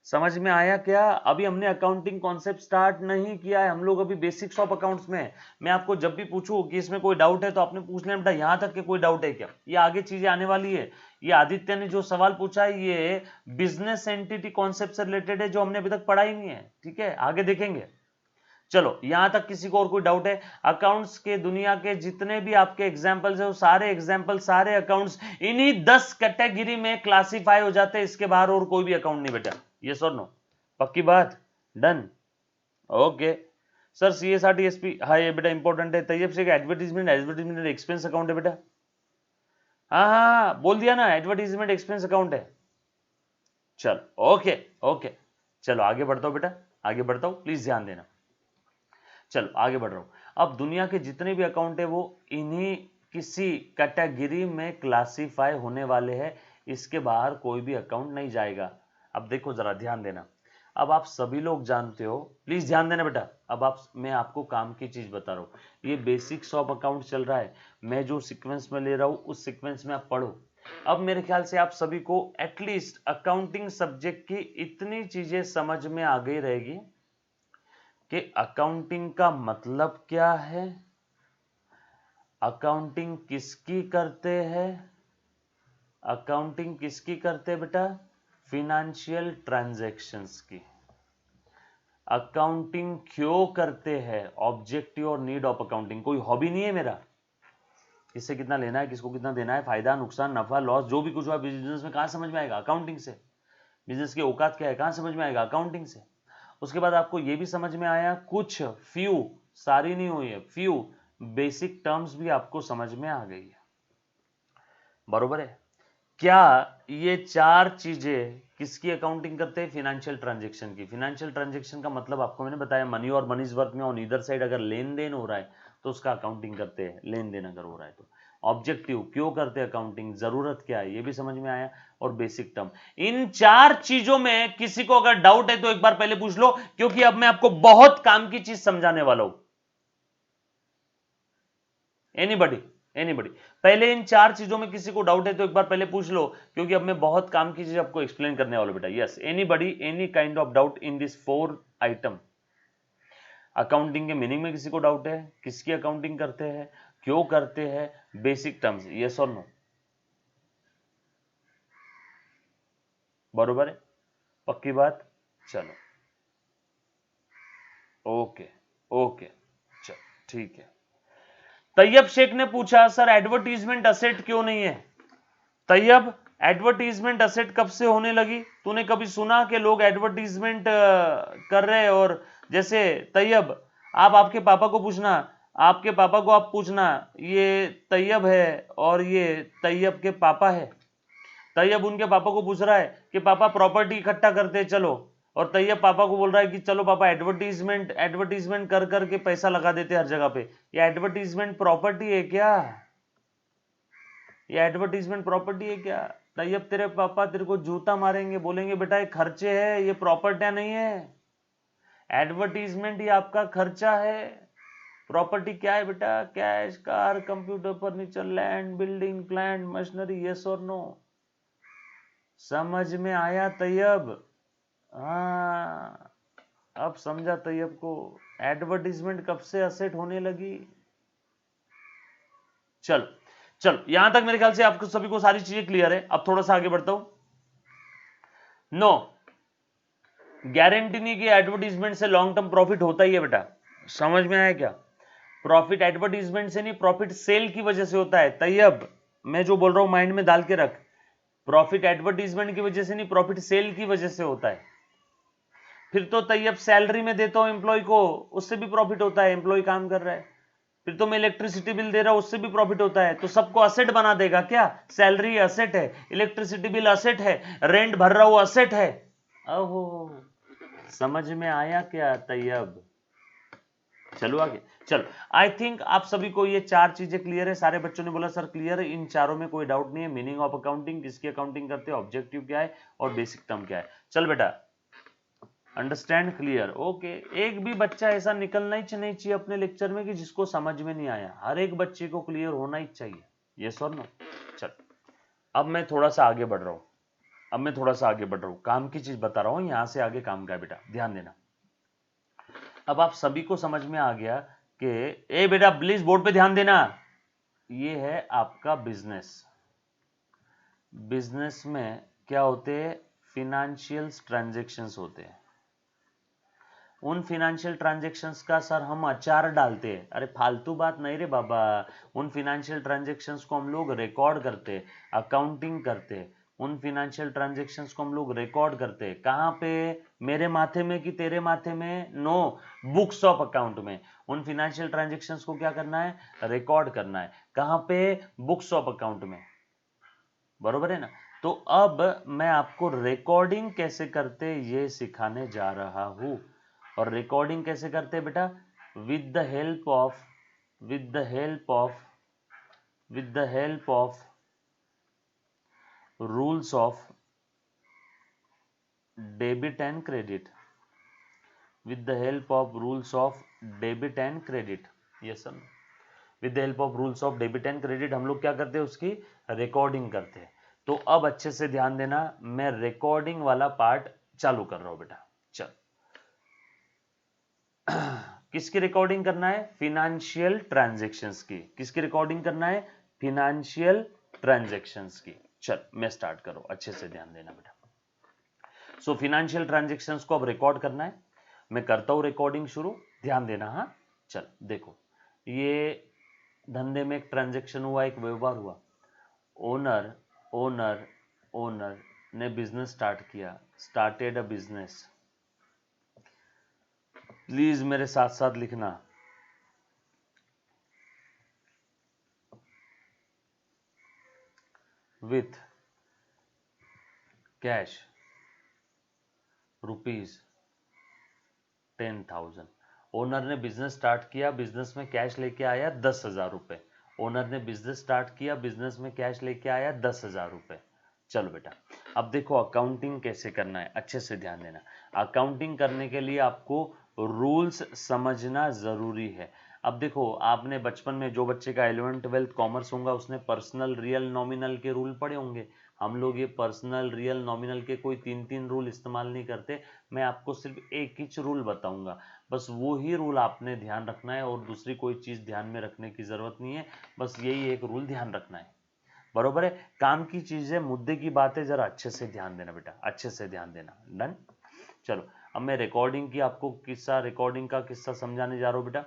समझ में आया क्या? अभी हमने अकाउंटिंग कॉन्सेप्ट स्टार्ट नहीं किया है, हम लोग अभी बेसिक्स ऑफ अकाउंट्स में है। मैं आपको जब भी पूछूं कि इसमें कोई डाउट है तो आपने पूछ लेना बेटा, यहां तक के कोई डाउट है क्या? ये आगे चीजें आने वाली है। ये आदित्य ने जो सवाल पूछा है ये बिजनेस एंटिटी कॉन्सेप्ट से रिलेटेड है, जो हमने अभी तक पढ़ा ही नहीं है, ठीक है, आगे देखेंगे। चलो यहां तक किसी को और कोई डाउट है? अकाउंट्स के दुनिया के जितने भी आपके एग्जांपल्स है वो सारे एग्जांपल, सारे अकाउंट्स इन्हीं 10 कैटेगरी में क्लासिफाई हो जाते हैं, इसके बाहर और कोई भी अकाउंट नहीं बेटा। यस और नो? पक्की बात? Done okay. सर सीएसआरटी एसपी, हाँ ये बेटा इंपॉर्टेंट है। तैयब से एडवर्टीजमेंट एक्सपेंस अकाउंट है बेटा, हाँ हाँ हाँ बोल दिया ना, एडवर्टीजमेंट एक्सपेंस अकाउंट है। चलो ओके ओके, चलो आगे बढ़ता हूं बेटा, आगे बढ़ता हूं, प्लीज ध्यान देना। चलो आगे बढ़ रहा हूं। अब दुनिया के जितने भी अकाउंट है वो इन्हीं किसी कैटेगरी में क्लासिफाई होने वाले हैं, इसके बाहर कोई भी अकाउंट नहीं जाएगा। अब देखो जरा ध्यान देना, अब आप सभी लोग जानते हो, प्लीज ध्यान देना बेटा, अब आप, मैं आपको काम की चीज बता रहा हूं, ये बेसिक्स ऑफ अकाउंट चल रहा है, मैं जो सीक्वेंस में ले रहा हूं उस सीक्वेंस में आप पढ़ो। अब मेरे ख्याल से आप सभी को एटलीस्ट अकाउंटिंग सब्जेक्ट की इतनी चीजें समझ में आ गई रहेगी कि अकाउंटिंग का मतलब क्या है, अकाउंटिंग किसकी करते हैं, अकाउंटिंग किसकी करते हैं बेटा? फिनेंशियल ट्रांजैक्शंस की। अकाउंटिंग क्यों करते हैं, ऑब्जेक्टिव और नीड ऑफ अकाउंटिंग। कोई हॉबी नहीं है मेरा, किससे कितना लेना है, किसको कितना देना है, फायदा नुकसान नफा लॉस जो भी कुछ हुआ बिजनेस में, कहां समझ में आएगा, अकाउंटिंग से। बिजनेस की औकात क्या है, कहां समझ में आएगा, अकाउंटिंग से। उसके बाद आपको यह भी समझ में आया कुछ फ्यू, सारी नहीं हुई है, फ्यू बेसिक टर्म्स भी आपको समझ में आ गई है, बरोबर है। क्या ये चार चीजें किसकी अकाउंटिंग करते हैं, फिनेंशियल ट्रांजैक्शन की। फिनेंशियल ट्रांजैक्शन का मतलब आपको मैंने बताया मनी और मनीज वर्थ में ऑन ईदर साइड अगर लेन देन हो रहा है तो उसका अकाउंटिंग करते हैं, लेन देन अगर हो रहा है तो। ऑब्जेक्टिव क्यों करते हैं अकाउंटिंग, जरूरत क्या है ये भी समझ में आया, और बेसिक टर्म। इन चार चीजों में किसी को अगर डाउट है तो एक बार पहले पूछ लो, क्योंकि अब मैं आपको बहुत काम की चीज समझाने वाला हूं। एनीबडी पहले इन चार चीजों में किसी को डाउट है तो एक बार पहले पूछ लो, क्योंकि अब मैं बहुत काम की चीज आपको एक्सप्लेन करने वाला बेटा। Yes, anybody, any kind of doubt in this 4 item. Accounting के मीनिंग में किसी को डाउट है, किसकी अकाउंटिंग करते हैं, क्यों करते हैं, बेसिक टर्म्स, यस और नो, बरोबर है, पक्की बात। चलो ओके ओके, चलो ठीक है। तैयब शेख ने पूछा सर एडवर्टीजमेंट असेट क्यों नहीं है। तैयब, एडवर्टीजमेंट असेट कब से होने लगी, तूने कभी सुना कि लोग एडवर्टीजमेंट कर रहे हैं। और जैसे तैयब, आप आपके पापा को पूछना, आपके पापा को आप पूछना ये तैयब है और ये तैयब के पापा है। तैयब उनके पापा को पूछ रहा है कि पापा प्रॉपर्टी इकट्ठा करते हैं चलो, और तैयब पापा को बोल रहा है कि चलो पापा एडवर्टीजमेंट एडवर्टीजमेंट कर करके पैसा लगा देते हर जगह पे। ये एडवर्टीजमेंट प्रॉपर्टी है क्या, ये एडवर्टीजमेंट प्रॉपर्टी है क्या। तैयब तेरे पापा तेरे को जूता मारेंगे, बोलेंगे बेटा ये खर्चे है, ये प्रॉपर्टियां नहीं है। एडवर्टीजमेंट ये आपका खर्चा है, प्रॉपर्टी क्या है बेटा, cash, car, computer, furniture, land, building, plant, machinery, yes और नो। समझ में आया तैयब, हाँ अब समझा तैयब को, एडवर्टीजमेंट कब से असेट होने लगी। चलो चलो, यहां तक मेरे ख्याल से आपको सभी को सारी चीजें क्लियर है। अब थोड़ा सा आगे बढ़ता हूं। नो, गारंटी नहीं कि एडवर्टीजमेंट से लॉन्ग टर्म प्रॉफिट होता ही है बेटा, समझ में आया क्या। प्रॉफिट एडवर्टीजमेंट से नहीं, प्रॉफिट सेल की वजह से होता है। तैयब मैं जो बोल रहा हूं माइंड में डाल के रख, प्रॉफिट एडवर्टीजमेंट की वजह से नहीं, प्रॉफिट सेल की वजह से होता है। फिर तो तैयब सैलरी में देता हूं एम्प्लॉय को, उससे भी प्रॉफिट होता है, एम्प्लॉय काम कर रहा है। फिर तो मैं इलेक्ट्रिसिटी बिल दे रहा हूं, उससे भी प्रॉफिट होता है। तो सबको असेट बना देगा क्या, सैलरी असेट है, इलेक्ट्रिसिटी बिल असेट है, रेंट भर रहा हूं असेट है। ओहो, समझ में आया क्या तैयब। चलो आगे, चलो आई थिंक आप सभी को ये चार चीजें क्लियर है। सारे बच्चों ने बोला सर क्लियर है, इन चारों में कोई डाउट नहीं है। मीनिंग ऑफ अकाउंटिंग, किसकी अकाउंटिंग करते हैं, ऑब्जेक्टिव क्या है और बेसिक टर्म क्या है। चल बेटा, अंडरस्टैंड, क्लियर, ओके। एक भी बच्चा ऐसा निकलना ही नहीं चाहिए अपने लेक्चर में कि जिसको समझ में नहीं आया। हर एक बच्चे को क्लियर होना ही चाहिए, यस और नो। चल अब मैं थोड़ा सा आगे बढ़ रहा हूं, काम की चीज बता रहा हूं, यहां से आगे काम का है बेटा, ध्यान देना। अब आप सभी को समझ में आ गया कि ए बेटा प्लीज बोर्ड पे ध्यान देना, ये है आपका बिजनेस। बिजनेस में क्या होते हैं, फिनेंशियल ट्रांजैक्शंस होते हैं। उन फिनेंशियल ट्रांजैक्शंस का सर हम अचार डालते हैं, अरे फालतू बात नहीं रे बाबा। उन फिनेंशियल ट्रांजैक्शंस को हम लोग रिकॉर्ड करते हैं, अकाउंटिंग करते हैं। उन फिनेंशियल ट्रांजैक्शंस को हम लोग रिकॉर्ड करते हैं, कहां पे, मेरे माथे में कि तेरे माथे में, नो, बुक्स ऑफ अकाउंट में। उन फिनेंशियल ट्रांजैक्शंस को क्या करना है, रिकॉर्ड करना है, कहां पे, बुक्स ऑफ अकाउंट में, बरोबर है ना। तो अब मैं आपको रिकॉर्डिंग कैसे करते ये सिखाने जा रहा हूं। और रिकॉर्डिंग कैसे करते हैं बेटा, with the help of rules of debit and credit, with the help of rules of debit and credit, yes sir. With the help of rules of debit and credit हम लोग क्या करते हैं, उसकी रिकॉर्डिंग करते हैं। तो अब अच्छे से ध्यान देना, मैं रिकॉर्डिंग वाला पार्ट चालू कर रहा हूं बेटा। चल किसकी रिकॉर्डिंग करना है, फिनेंशियल ट्रांजैक्शंस की। किसकी रिकॉर्डिंग करना है, फिनेंशियल ट्रांजैक्शंस की। चल मैं स्टार्ट करो, अच्छे से ध्यान देना बेटा। सो फिनेंशियल ट्रांजैक्शंस को अब रिकॉर्ड करना है। मैं करता हूं रिकॉर्डिंग शुरू, ध्यान देना। हाँ चल देखो, ये धंधे में एक ट्रांजैक्शन हुआ, एक व्यवहार हुआ। ओनर ओनर ओनर ने बिजनेस स्टार्ट किया, स्टार्टेड अ बिजनेस। प्लीज मेरे साथ साथ लिखना। With cash ₹10,000। ओनर ने बिजनेस स्टार्ट किया, बिजनेस में कैश लेके आया 10,000 रुपए। ओनर ने बिजनेस स्टार्ट किया, बिजनेस में कैश लेके आया 10,000 रुपए। चलो बेटा, अब देखो अकाउंटिंग कैसे करना है, अच्छे से ध्यान देना। अकाउंटिंग करने के लिए आपको रूल्स समझना जरूरी है। अब देखो, आपने बचपन में, जो बच्चे का 11th 12th कॉमर्स होगा उसने पर्सनल रियल नॉमिनल के रूल पढ़े होंगे। हम लोग ये पर्सनल रियल नॉमिनल के कोई 3-3 रूल इस्तेमाल नहीं करते। मैं आपको सिर्फ एक ही रूल बताऊंगा, बस वो ही रूल आपने ध्यान रखना है और दूसरी कोई चीज ध्यान में रखने की जरूरत नहीं है। बस यही एक रूल ध्यान रखना है, बरोबर है। काम की चीजें, मुद्दे की बातें जरा अच्छे से ध्यान देना बेटा, अच्छे से ध्यान देना। डन। चलो, अब मैं रिकॉर्डिंग का किस्सा समझाने जा रहा हूं बेटा।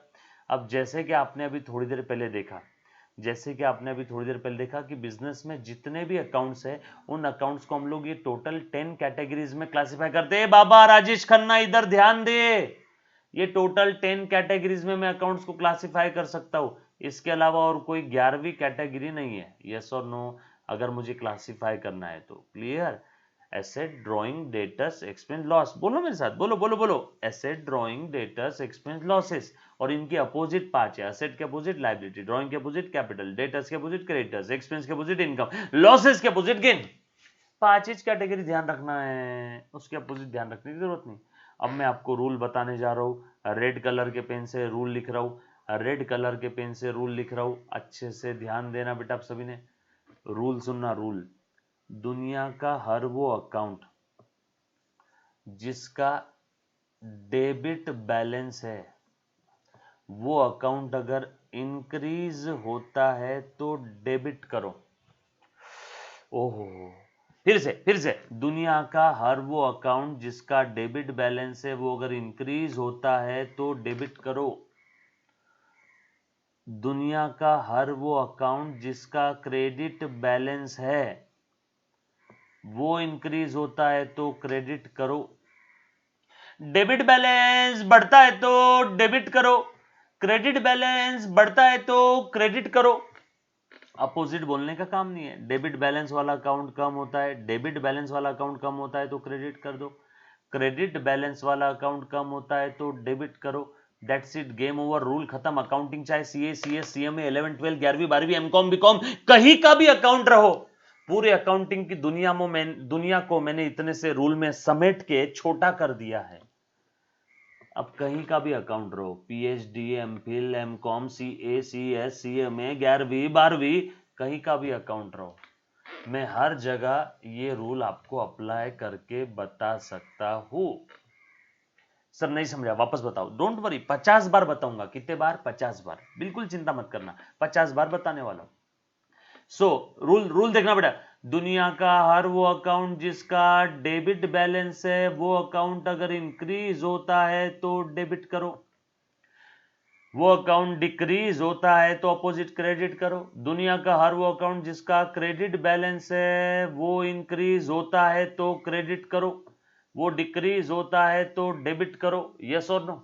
अब जैसे कि आपने अभी थोड़ी देर पहले देखा कि बिजनेस में जितने भी अकाउंट्स है, उन अकाउंट्स को हम लोग ये टोटल 10 कैटेगरीज में क्लासिफाई करते हैं। बाबा राजेश खन्ना इधर ध्यान दे, ये टोटल 10 कैटेगरीज में मैं अकाउंट्स को क्लासिफाई कर सकता हूं। इसके अलावा और कोई 11वीं कैटेगरी नहीं है। यस और नो, अगर मुझे क्लासिफाई करना है तो। Clear? Asset, drawing, debtors, expense, loss. बोलो मेरे साथ, बोलो बोलो बोलो। Asset, drawing, debtors, expense, losses. और इनके अपोजिट 5 है। एसेट के अपोजिट लायबिलिटी, ड्राइंग के अपोजिट कैपिटल, डेटर्स के अपोजिट क्रेडिटर्स, एक्सपेंस के अपोजिट इनकम, लॉसेस के अपोजिट गेन। 5 कैटेगरी ध्यान रखना है, उसके अपोजिट ध्यान रखने की जरूरत नहीं। अब मैं आपको रूल बताने जा रहा हूं। रेड कलर के पेन से रूल लिख रहा हूं, रेड कलर के पेन से रूल लिख रहा हूं। अच्छे से ध्यान देना बेटा, आप सभी ने रूल सुनना। रूल, दुनिया का हर वो अकाउंट जिसका डेबिट बैलेंस है, वो अकाउंट अगर इंक्रीज होता है तो डेबिट करो। ओहो, फिर से, दुनिया का हर वो अकाउंट जिसका डेबिट बैलेंस है, वो अगर इंक्रीज होता है तो डेबिट करो। दुनिया का हर वो अकाउंट जिसका क्रेडिट बैलेंस है, वो इंक्रीज होता है तो क्रेडिट करो। डेबिट बैलेंस बढ़ता है तो डेबिट करो, क्रेडिट बैलेंस बढ़ता है तो क्रेडिट करो। अपोजिट बोलने का काम नहीं है। डेबिट बैलेंस वाला अकाउंट कम होता है, डेबिट बैलेंस वाला अकाउंट कम होता है तो क्रेडिट कर दो। क्रेडिट बैलेंस वाला अकाउंट कम होता है तो डेबिट करो। That's it, game over, rule खत्म। अकाउंटिंग चाहे CA, CS, CMA, 11th 12th 11वीं 12वीं, एमकॉम, बीकॉम, कहीं का भी अकाउंट रहो, पूरे अकाउंटिंग की दुनिया को मैंने इतने से रूल में समेट के छोटा कर दिया है। अब कहीं का भी अकाउंट रहो, PhD, MPhil, MCom, CA, CS, CMA, 11वीं 12वीं, कहीं का भी अकाउंट रहो, मैं हर जगह ये रूल आपको अप्लाई करके बता सकता हूं। सर नहीं समझा, वापस बताओ। डोंट वरी, 50 बार बताऊंगा। कितने बार? 50 बार। बिल्कुल चिंता मत करना, 50 बार बताने वाला हूं। सो रूल देखना बेटा। दुनिया का हर वो अकाउंट जिसका डेबिट बैलेंस है, वो अकाउंट अगर इंक्रीज होता है तो डेबिट करो। वो अकाउंट डिक्रीज होता है तो अपोजिट क्रेडिट करो। दुनिया का हर वो अकाउंट जिसका क्रेडिट बैलेंस है, वो इंक्रीज होता है तो क्रेडिट करो, वो डिक्रीज होता है तो डेबिट करो। यस और नो?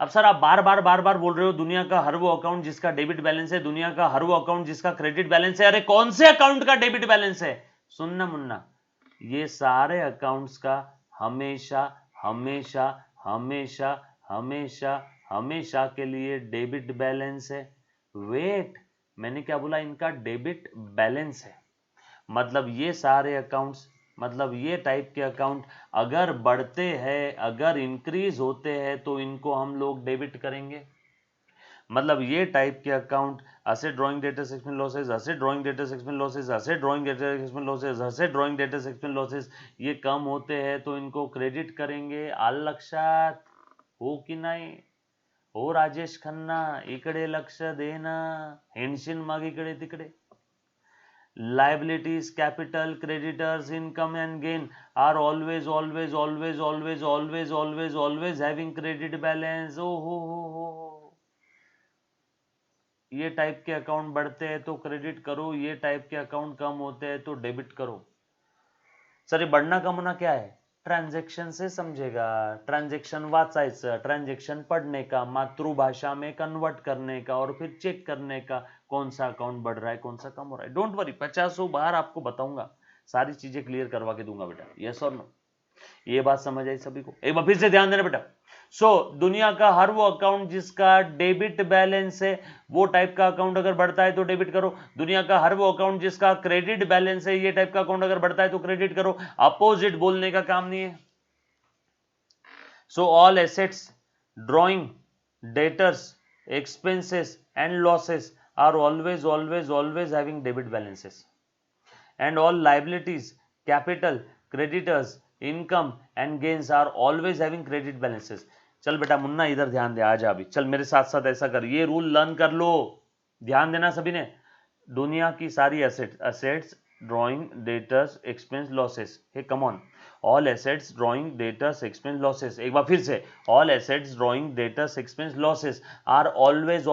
अब सर आप बार बार बोल रहे हो दुनिया का हर वो अकाउंट जिसका डेबिट बैलेंस है, दुनिया का हर वो अकाउंट जिसका क्रेडिट बैलेंस है। अरे कौन से अकाउंट का डेबिट बैलेंस है? सुनना मुन्ना, ये सारे अकाउंट्स का हमेशा हमेशा हमेशा हमेशा हमेशा के लिए डेबिट बैलेंस है। वेट, मैंने क्या बोला? इनका डेबिट बैलेंस है। मतलब ये सारे अकाउंट्स, मतलब ये टाइप के अकाउंट अगर बढ़ते हैं, अगर इंक्रीज होते हैं तो इनको हम लोग डेबिट करेंगे। मतलब ये टाइप के account, asset, drawing, debtors, expense, losses, asset, drawing, debtors, expense, losses, asset, drawing, debtors, expense, losses, asset, drawing, debtors, expense, losses, ये कम होते हैं तो इनको क्रेडिट करेंगे। आल लक्षात हो की नाही? हो राजेश खन्ना, इकडे लक्ष देना, हेनशीन मग इकडे तिकडे। liabilities, capital, creditors, income and gain are always having credit balance. हो ये टाइप के अकाउंट बढ़ते हैं तो क्रेडिट करो, ये टाइप के अकाउंट कम होते हैं तो डेबिट करो. सर ये बढ़ना कम होना क्या है? ट्रांजैक्शन से समझेगा. ट्रांजैक्शन वाचायचं, ट्रांजैक्शन पढ़ने का, मातृभाषा में कन्वर्ट करने का और फिर चेक करने का कौन सा अकाउंट बढ़ रहा है कौन सा कम हो रहा है. डोंट वरी, 50 बार आपको बताऊंगा, सारी चीजें क्लियर करवा के दूंगा बेटा. यस और नो? ये बात समझ आई सभी को? एक बार फिर से ध्यान देना बेटा. दुनिया का हर वो अकाउंट जिसका डेबिट बैलेंस है, वो टाइप का अकाउंट अगर बढ़ता है तो डेबिट करो. दुनिया का हर वो अकाउंट जिसका क्रेडिट बैलेंस है, ये टाइप का अकाउंट अगर बढ़ता है तो क्रेडिट करो. अपोजिट बोलने का काम नहीं है. All assets, drawing, debtors, expenses and losses are always having debit balances. And all liabilities, capital, creditors, income and gains are always having credit balances. चल बेटा मुन्ना इधर ध्यान दे, आ जा अभी. चल मेरे साथ साथ ऐसा कर, ये रूल लर्न कर लो. ध्यान देना सभी ने. दुनिया की सारी assets, drawing, debtors, expense, losses. Hey come on. All assets, drawing, debtors, expense, losses. एक बार फिर से. All assets, drawing, debtors, expense, losses are always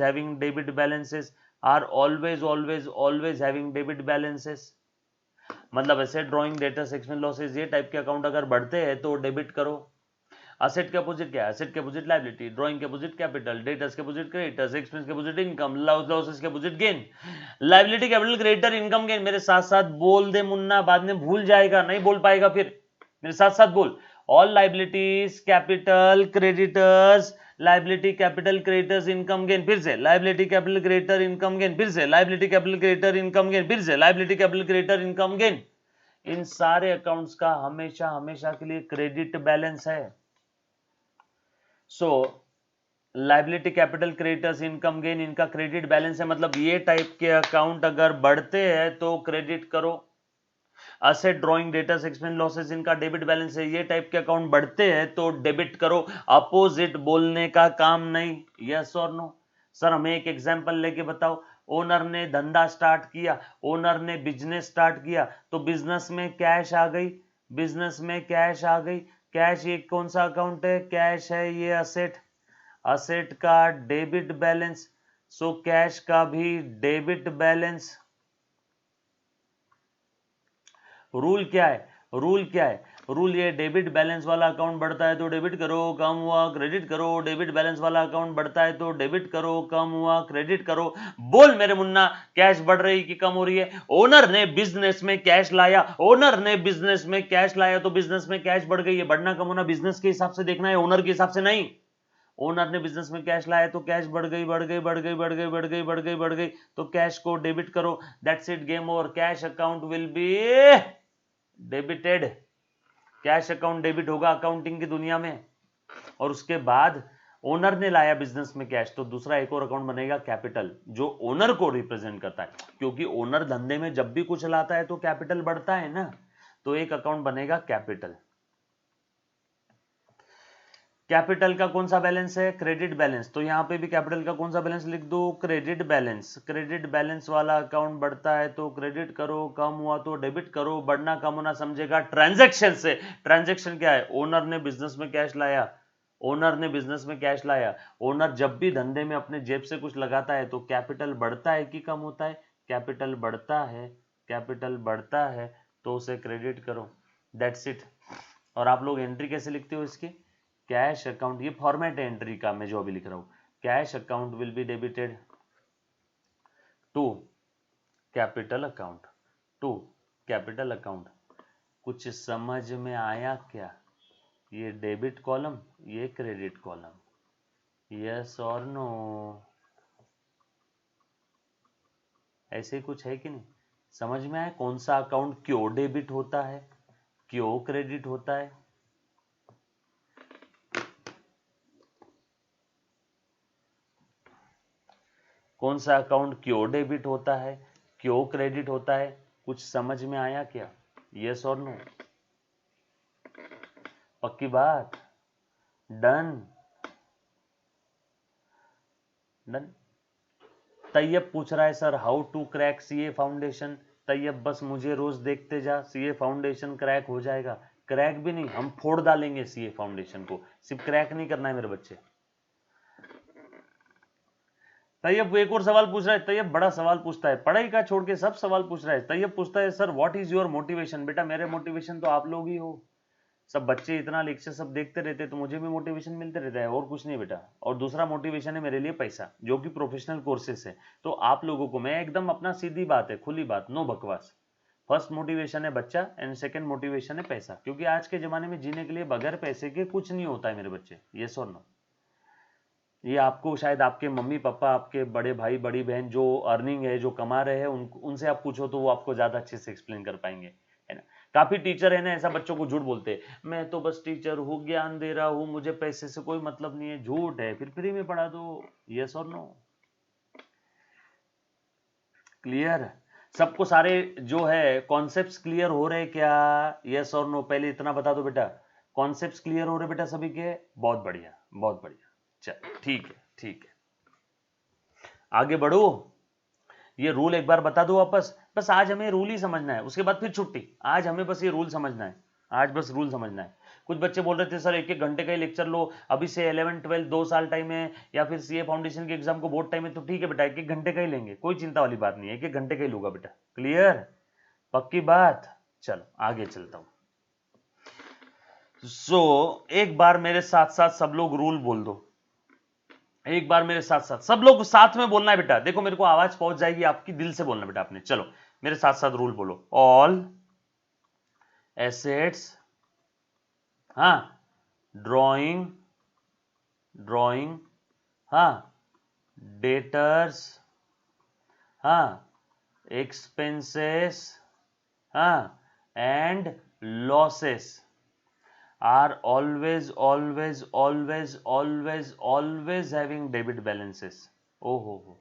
having debit balances. Are always having debit balances. मतलब asset, drawing, debtors, expense, losses, ये type के account अगर बढ़ते हैं तो डेबिट करो. असेट के अपोजिट क्या है? असेट के अपोजिट लायबिलिटी, ड्रॉइंग के अपोजिट कैपिटल, डेटर्स के अपोजिट क्रेडिटर्स, एक्सपेंस के अपोजिट इनकम, लॉसेस के opposite gain. Liability, capital, creditor, income, gain. मेरे साथ साथ बोल दे मुन्ना, बाद में भूल जाएगा, नहीं बोल पाएगा फिर. मेरे साथ साथ बोल. All liabilities, capital, creditors, liability, capital, creditors, income, gain. फिर से liability, capital, creditor, income, gain. फिर से liability, capital, creditor, income, gain. फिर से liability, capital, creditor, income, gain. इन सारे अकाउंट्स का हमेशा हमेशा के लिए क्रेडिट बैलेंस है. Liability, capital, creditors, income, gain, इनका क्रेडिट बैलेंस है. मतलब ये टाइप के अकाउंट अगर बढ़ते हैं तो क्रेडिट करो. Asset, drawing, debtors, expense, losses, इनका डेबिट बैलेंस है. ये टाइप के अकाउंट बढ़ते हैं तो डेबिट करो. अपोजिट बोलने का काम नहीं. यस और नो? सर हमें एक एग्जांपल लेके बताओ. ओनर ने धंधा स्टार्ट किया, ओनर ने बिजनेस स्टार्ट किया, तो बिजनेस में कैश आ गई. बिजनेस में कैश आ गई. कैश ये कौन सा अकाउंट है? कैश है ये असेट. असेट का डेबिट बैलेंस. कैश का भी डेबिट बैलेंस. रूल क्या है? रूल ये, डेबिट बैलेंस वाला अकाउंट बढ़ता है तो डेबिट करो, कम हुआ क्रेडिट करो. डेबिट बैलेंस वाला अकाउंट बढ़ता है तो डेबिट करो, कम हुआ क्रेडिट करो. बोल मेरे मुन्ना, कैश बढ़ रही कि कम हो रही है? ओनर ने बिजनेस में कैश लाया, तो बिजनेस में कैश बढ़ गई है. बढ़ना कम होना बिजनेस के हिसाब से देखना है, ओनर के हिसाब से नहीं. ओनर ने बिजनेस में कैश लाया तो कैश बढ़ गई, तो कैश को डेबिट करो. That's it, game over. Cash account will be debited. Cash account debit होगा अकाउंटिंग की दुनिया में. और उसके बाद ओनर ने लाया बिजनेस में कैश, तो दूसरा एक और अकाउंट बनेगा कैपिटल, जो ओनर को रिप्रेजेंट करता है. क्योंकि ओनर धंधे में जब भी कुछ लाता है तो कैपिटल बढ़ता है ना, तो एक अकाउंट बनेगा कैपिटल. कैपिटल का कौन सा बैलेंस है? Credit balance. तो यहां पे भी कैपिटल का कौन सा बैलेंस लिख दो? Credit balance. क्रेडिट बैलेंस वाला अकाउंट बढ़ता है तो क्रेडिट करो, कम हुआ तो डेबिट करो. बढ़ना कम होना समझेगा ट्रांजैक्शन से. ट्रांजैक्शन क्या है? ओनर ने बिजनेस में कैश लाया, ओनर जब भी धंधे में अपने जेब से कुछ लगाता है तो कैपिटल बढ़ता है कि कम होता है? कैपिटल बढ़ता है तो उसे क्रेडिट करो. That's it. और आप लोग एंट्री कैसे लिखते हो इसकी? कैश अकाउंट, ये फॉर्मेट है एंट्री का मैं जो अभी लिख रहा हूं. Cash account will be debited to capital account. कुछ समझ में आया क्या? ये डेबिट कॉलम, ये क्रेडिट कॉलम. यस और नो? ऐसे कुछ है कि नहीं? समझ में आया कौन सा अकाउंट क्यों डेबिट होता है, क्यों क्रेडिट होता है? कौन सा अकाउंट क्यों डेबिट होता है, क्यों क्रेडिट होता है? कुछ समझ में आया क्या? यस और नो? पक्की बात? डन. तैयब पूछ रहा है sir how to crack CA foundation. Tayyab बस मुझे रोज देखते जा, सीए फाउंडेशन क्रैक हो जाएगा। क्रैक भी नहीं, हम फोड़ डालेंगे सीए फाउंडेशन को, सिर्फ क्रैक नहीं करना है मेरे बच्चे। तैयब एक और सवाल पूछ रहा है, तैयब बड़ा सवाल पूछता है, पढ़ाई का छोड़ के सब सवाल पूछ रहा है। तैयब पूछता है sir what is your motivation. बेटा मेरे मोटिवेशन तो आप लोग ही हो, सब बच्चे इतना लेक्चर सब देखते रहते तो मुझे भी मोटिवेशन मिलते रहता है, और कुछ नहीं बेटा। और दूसरा मोटिवेशन है मेरे लिए पैसा, जो कि प्रोफेशनल कोर्सेस है। तो आप लोगों को मैं एकदम अपना सीधी बात है, खुली बात, नो बकवास। फर्स्ट मोटिवेशन है बच्चा एंड सेकंड मोटिवेशन है पैसा, क्योंकि आज के जमाने में जीने के लिए बगैर पैसे के कुछ नहीं होता है मेरे बच्चे, यस और नो। ये आपको शायद आपके मम्मी पापा, आपके बड़े भाई बड़ी बहन जो अर्निंग है, जो कमा रहे हैं, उनसे आप पूछो तो वो आपको ज्यादा अच्छे से एक्सप्लेन कर पाएंगे, है ना। काफी टीचर है ना ऐसा बच्चों को झूठ बोलते हैं, मैं तो बस टीचर हूँ, ज्ञान दे रहा हूँ, मुझे पैसे से कोई मतलब नहीं है। झूठ है, फिर फ्री में पढ़ा दो, यस और नो। क्लियर? सबको सारे जो है कॉन्सेप्ट्स क्लियर हो रहे क्या? यस और नो। पहले इतना बता दो बेटा, कॉन्सेप्ट्स क्लियर हो रहे बेटा सभी के? बहुत बढ़िया, बहुत बढ़िया। चल ठीक है, ठीक है, आगे बढ़ो। ये रूल एक बार बता दो वापस, बस आज हमें रूल ही समझना है, उसके बाद फिर छुट्टी। आज हमें बस ये रूल समझना है, आज बस रूल समझना है। कुछ बच्चे बोल रहे थे सर एक एक घंटे का ही लेक्चर लो, अभी से 11 12 2 साल टाइम है, या फिर सीए फाउंडेशन के एग्जाम को बहुत टाइम है। तो ठीक है बेटा, एक एक घंटे का ही लेंगे, कोई चिंता वाली बात नहीं है, एक एक घंटे का ही लूंगा बेटा। क्लियर? पक्की बात? चलो आगे चलता हूं। एक बार मेरे साथ साथ सब लोग रूल बोल दो, एक बार मेरे साथ साथ सब लोग साथ में बोलना है बेटा। देखो मेरे को आवाज पहुंच जाएगी आपकी, दिल से बोलना बेटा आपने। चलो मेरे साथ साथ रूल बोलो, ऑल एसेट्स, हाँ, ड्रॉइंग, ड्रॉइंग, हाँ, डेटर्स, हाँ, एक्सपेंसेस, हाँ, and losses are always always always always always having debit balances। ओहो हो।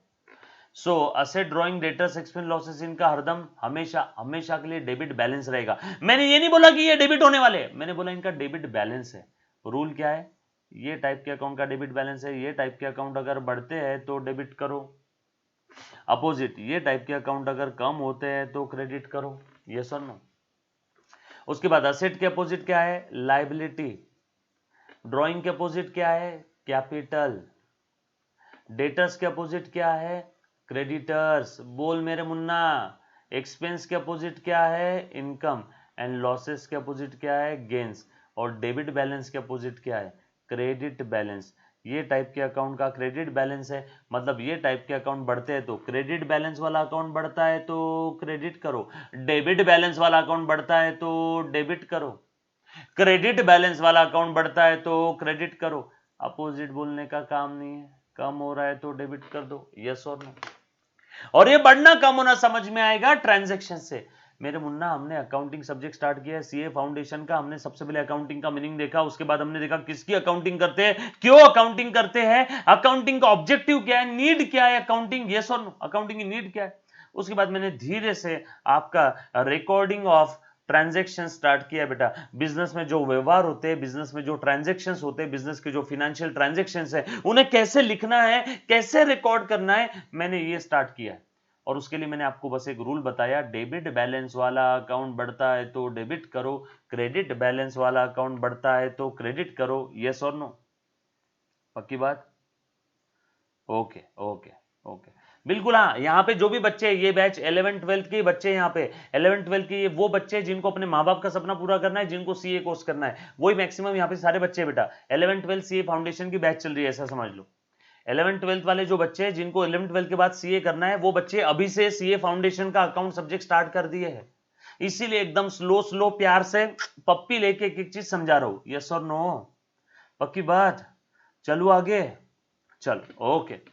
So asset, drawing, debtors, expense, losses, इनका हरदम हमेशा हमेशा के लिए डेबिट बैलेंस रहेगा। मैंने ये नहीं बोला कि ये डेबिट होने वाले, मैंने बोला इनका डेबिट बैलेंस है। रूल क्या है? ये टाइप के अकाउंट का डेबिट बैलेंस है, ये टाइप के अकाउंट अगर बढ़ते हैं तो डेबिट करो, अपोजिट ये टाइप के अकाउंट अगर कम होते हैं तो क्रेडिट करो, यस और नो। उसके बाद असेट के अपोजिट क्या है? लायबिलिटी। ड्रॉइंग के अपोजिट क्या है? कैपिटल। डेटर्स के अपोजिट क्या है? क्रेडिटर्स। बोल मेरे मुन्ना। एक्सपेंस के अपोजिट क्या है? इनकम। एंड लॉसेस के अपोजिट क्या है? गेन्स। और डेबिट बैलेंस के अपोजिट क्या है? Credit balance. ये टाइप के अकाउंट का क्रेडिट बैलेंस है, मतलब ये टाइप के अकाउंट बढ़ते हैं तो क्रेडिट बैलेंस वाला अकाउंट बढ़ता है तो क्रेडिट करो, डेबिट बैलेंस वाला अकाउंट बढ़ता है तो डेबिट करो, क्रेडिट बैलेंस वाला अकाउंट बढ़ता है तो क्रेडिट करो। अपोजिट बोलने का काम नहीं है, कम हो रहा है तो डेबिट कर दो, यस और नो। और ये बढ़ना कम होना समझ में आएगा ट्रांजैक्शन से। मेरे मुन्ना हमने अकाउंटिंग सब्जेक्ट स्टार्ट किया है सीए फाउंडेशन का, हमने सबसे पहले अकाउंटिंग का मीनिंग देखा, उसके बाद हमने देखा किसकी अकाउंटिंग करते हैं, क्यों अकाउंटिंग करते हैं, अकाउंटिंग का ऑब्जेक्टिव क्या है, नीड क्या है अकाउंटिंग, यस और नो, अकाउंटिंग की नीड क्या है। उसके बाद मैंने धीरे से आपका रिकॉर्डिंग ऑफ ट्रांजैक्शन स्टार्ट किया बेटा। बिजनेस में जो व्यवहार होते हैं, बिजनेस में जो ट्रांजैक्शन होते हैं, बिजनेस के जो फाइनेंशियल ट्रांजैक्शन है, उन्हें कैसे लिखना है, कैसे रिकॉर्ड करना है, मैंने ये स्टार्ट किया है। और उसके लिए मैंने आपको बस एक रूल बताया, डेबिट बैलेंस वाला अकाउंट बढ़ता है तो डेबिट करो, क्रेडिट बैलेंस वाला अकाउंट बढ़ता है तो क्रेडिट करो, यस और नो। पक्की बात? ओके ओके ओके, बिल्कुल। हाँ, यहाँ पे जो भी बच्चे, ये बैच 11 12 के बच्चे, यहाँ पे 11 12 के वो बच्चे जिनको अपने माँ बाप का सपना पूरा करना है, जिनको सीए कोर्स करना है, वही मैक्सिमम यहाँ पे सारे बच्चे बेटा 11 12 सीए फाउंडेशन की बैच चल रही है, ऐसा समझ लो। 11 12 वाले जो बच्चे हैं जिनको 11 12 के बाद सीए करना है, वो बच्चे अभी से सीए फाउंडेशन का अकाउंट सब्जेक्ट स्टार्ट कर दिए हैं। इसीलिए एकदम स्लो स्लो प्यार से पप्पी लेके एक एक चीज समझा रहा हूं, यस और नो। पक्की बात? चलो आगे, चलो okay.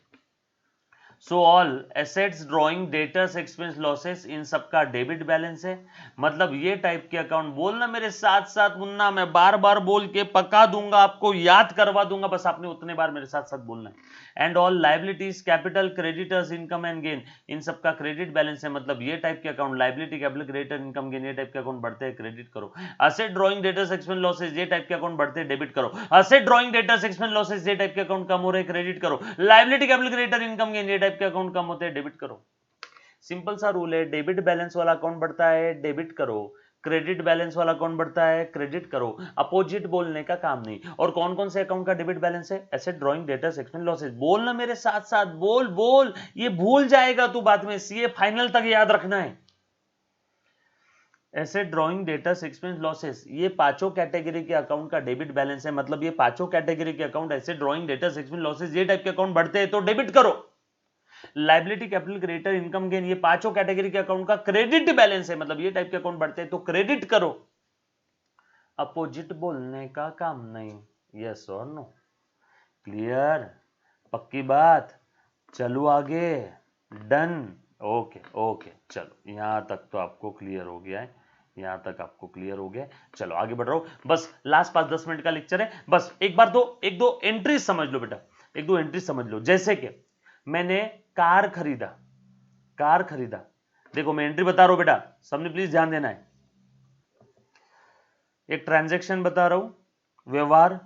So all assets, drawing, debtors, expense, losses, इन सबका डेबिट बैलेंस है। मतलब ये टाइप के अकाउंट, बोलना मेरे साथ साथ मुन्ना, मैं बार बार बोल के पका दूंगा, आपको याद करवा दूंगा, बस आपने उतने बार मेरे साथ साथ बोलना है। And all liabilities, capital, creditors, income and gain, इन सबका क्रेडिट बैलेंस है। मतलब ये टाइप के account, liability, capital, creditor, income, gain, ये टाइप के अकाउंट बढ़ते हैं, क्रेडिट करो। Asset, drawing, debtors, expense, losses, ये टाइप के अकाउंट बढ़ते हैं, डेबिट करो। Asset, drawing, debtors, expense, losses, ये टाइप के अकाउंट कम हो रहे, क्रेडिट करो। Liability, capital, creditor, income, gain, ये टाइप के अकाउंट कम होते हैं, डेबिट करो। सिंपल सा रूल है, डेबिट बैलेंस वाला अकाउंट बढ़ता है, डेबिट करो। क्रेडिट बैलेंस वाला अकाउंट बढ़ता है, क्रेडिट करो। अपोजिट बोलने का काम नहीं। और कौन कौन से अकाउंट का डेबिट बैलेंस है? Asset, drawing, debtors, expense, losses. बोल ना मेरे साथ साथ, बोल बोल, ये भूल जाएगा तू बाद में, सीए फाइनल तक याद रखना है। Asset, drawing, debtors, expense, losses, ये पांचों कैटेगरी के अकाउंट का डेबिट बैलेंस है। मतलब ये पांचों कैटेगरी के account, asset, drawing, debtors, expense, losses, ये टाइप के अकाउंट बढ़ते हैं तो डेबिट करो। Liability, capital, creditor, income, gain, ये पांचों कैटेगरी के अकाउंट का क्रेडिट बैलेंस है। मतलब ये टाइप के अकाउंट बढ़ते हैं तो क्रेडिट करो। अपोजिट बोलने का काम नहीं। यस और नो? क्लियर? पक्की बात? चलो आगे। डन? ओके ओके, चलो यहां तक तो आपको क्लियर हो गया है, यहां तक आपको क्लियर हो गया है। चलो आगे बढ़ रहा हूं, बस लास्ट 5-10 मिनट का लेक्चर है। बस एक बार एक दो एंट्रीज समझ लो बेटा, एक दो एंट्रीज समझ लो। जैसे कि मैंने कार खरीदा, कार खरीदा। देखो मैं एंट्री बता रहा हूं बेटा, सबने प्लीज ध्यान देना है। एक ट्रांजैक्शन बता रहा हूं, व्यवहार।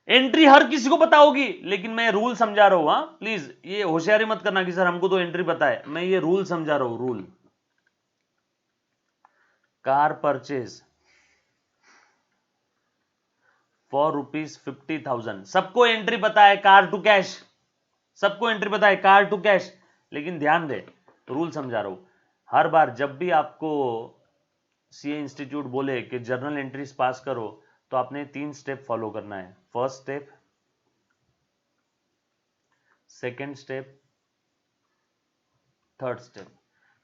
एंट्री हर किसी को पता होगी, लेकिन मैं रूल समझा रहा हूं। हां प्लीज ये होशियारी मत करना कि सर हमको तो एंट्री पता है, मैं ये रूल समझा रहा हूं। रूल, कार परचेज फॉर ₹50,000, सबको एंट्री पता है, कार टू कैश, सबको एंट्री पता है, कार टू कैश। लेकिन ध्यान दे, रूल समझा रहा हूं। हर बार जब भी आपको सीए इंस्टीट्यूट बोले कि जर्नल एंट्रीज पास करो, तो आपने 3 स्टेप फॉलो करना है। First step, second step, third step.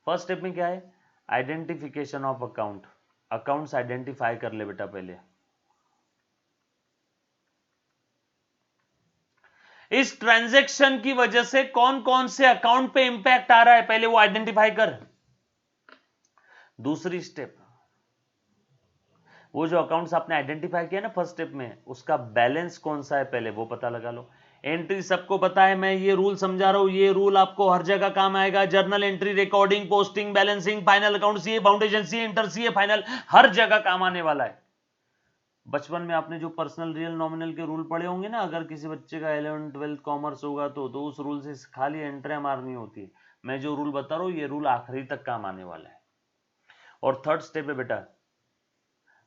First step में क्या है? Identification of account. Accounts identify कर ले बेटा पहले। इस ट्रांजैक्शन की वजह से कौन कौन से अकाउंट पे इंपैक्ट आ रहा है, पहले वो आइडेंटिफाई कर। दूसरी स्टेप, वो जो अकाउंट्स आपने आइडेंटिफाई किया ना फर्स्ट स्टेप में, उसका बैलेंस कौन सा है पहले वो पता लगा लो। एंट्री सबको पता है, मैं ये रूल समझा रहा हूं, ये रूल आपको हर जगह काम आएगा। Journal entry, recording, posting, balancing, final account, CA foundation, CA inter, CA final, हर जगह काम आने वाला है। बचपन में आपने जो पर्सनल, रियल, नॉमिनल के रूल पढ़े होंगे ना, अगर किसी बच्चे का 11th 12th कॉमर्स होगा तो उस रूल से खाली एंट्रियां मारनी होती है। मैं जो रूल बता रहा हूं, ये रूल आखिरी तक काम आने वाला है। और थर्ड स्टेप है बेटा,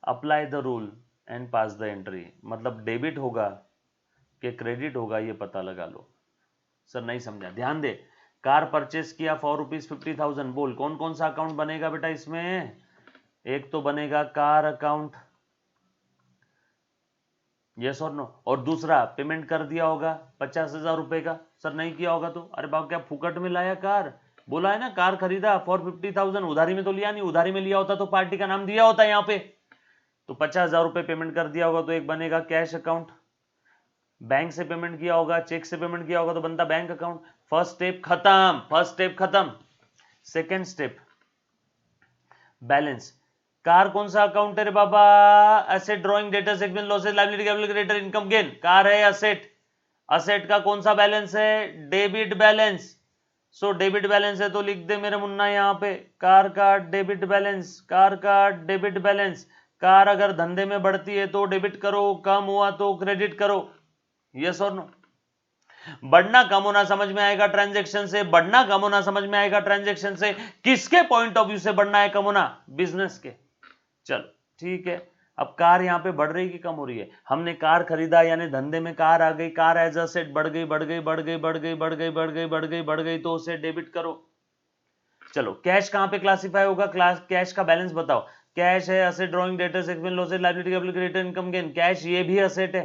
apply the rule and pass the entry. मतलब डेबिट होगा कि क्रेडिट होगा ये पता लगा लो। सर नहीं समझा, ध्यान दे। कार परचेस किया फॉर ₹50,000, बोल कौन कौन सा अकाउंट बनेगा बेटा इसमें? एक तो बनेगा कार अकाउंट, यस और नो। और दूसरा पेमेंट कर दिया होगा 50,000 रुपए का। सर नहीं किया होगा तो? अरे बाप, क्या फुकट में लाया कार? बोला है ना कार खरीदा फॉर 50,000, उधारी में तो लिया नहीं। उधारी में लिया होता तो पार्टी का नाम दिया होता यहाँ पे। तो 50,000 रुपए पेमेंट कर दिया होगा तो एक बनेगा कैश अकाउंट। बैंक से पेमेंट किया होगा, चेक से पेमेंट किया होगा तो बनता बैंक अकाउंट। फर्स्ट स्टेप खत्म, फर्स्ट स्टेप खत्म। Second step, balance. कार कौन सा अकाउंट है रे बाबा? Asset, drawing, debtors, expense, losses, liability, capital, creditor, income, gain. Car है असेट, असेट का कौन सा बैलेंस है? Debit balance. So debit balance है तो लिख दे मेरे मुन्ना यहां पे, कार का डेबिट बैलेंस, कार का डेबिट बैलेंस। कार अगर धंधे में बढ़ती है तो डेबिट करो, कम हुआ तो क्रेडिट करो। यस और नो? बढ़ना कम होना समझ में आएगा ट्रांजैक्शन से, बढ़ना कम होना समझ में आएगा ट्रांजैक्शन से। किसके पॉइंट ऑफ व्यू से बढ़ना है कम होना? बिजनेस के। चलो ठीक है, अब कार यहां पे बढ़ रही कि कम हो रही है? हमने कार खरीदा यानी धंधे में कार आ गई, कार एज अ सेट बढ़ गई, बढ़ गई, बढ़ गई, बढ़ गई, बढ़ गई, बढ़ गई, बढ़ गई, बढ़ गई, तो उसे डेबिट करो। चलो कैश कहां पे क्लासिफाई होगा? कैश का बैलेंस बताओ। कैश है asset, drawing, debtors, expense, losses, liability, capital, creditor, income, gain. Cash ये भी असेट है,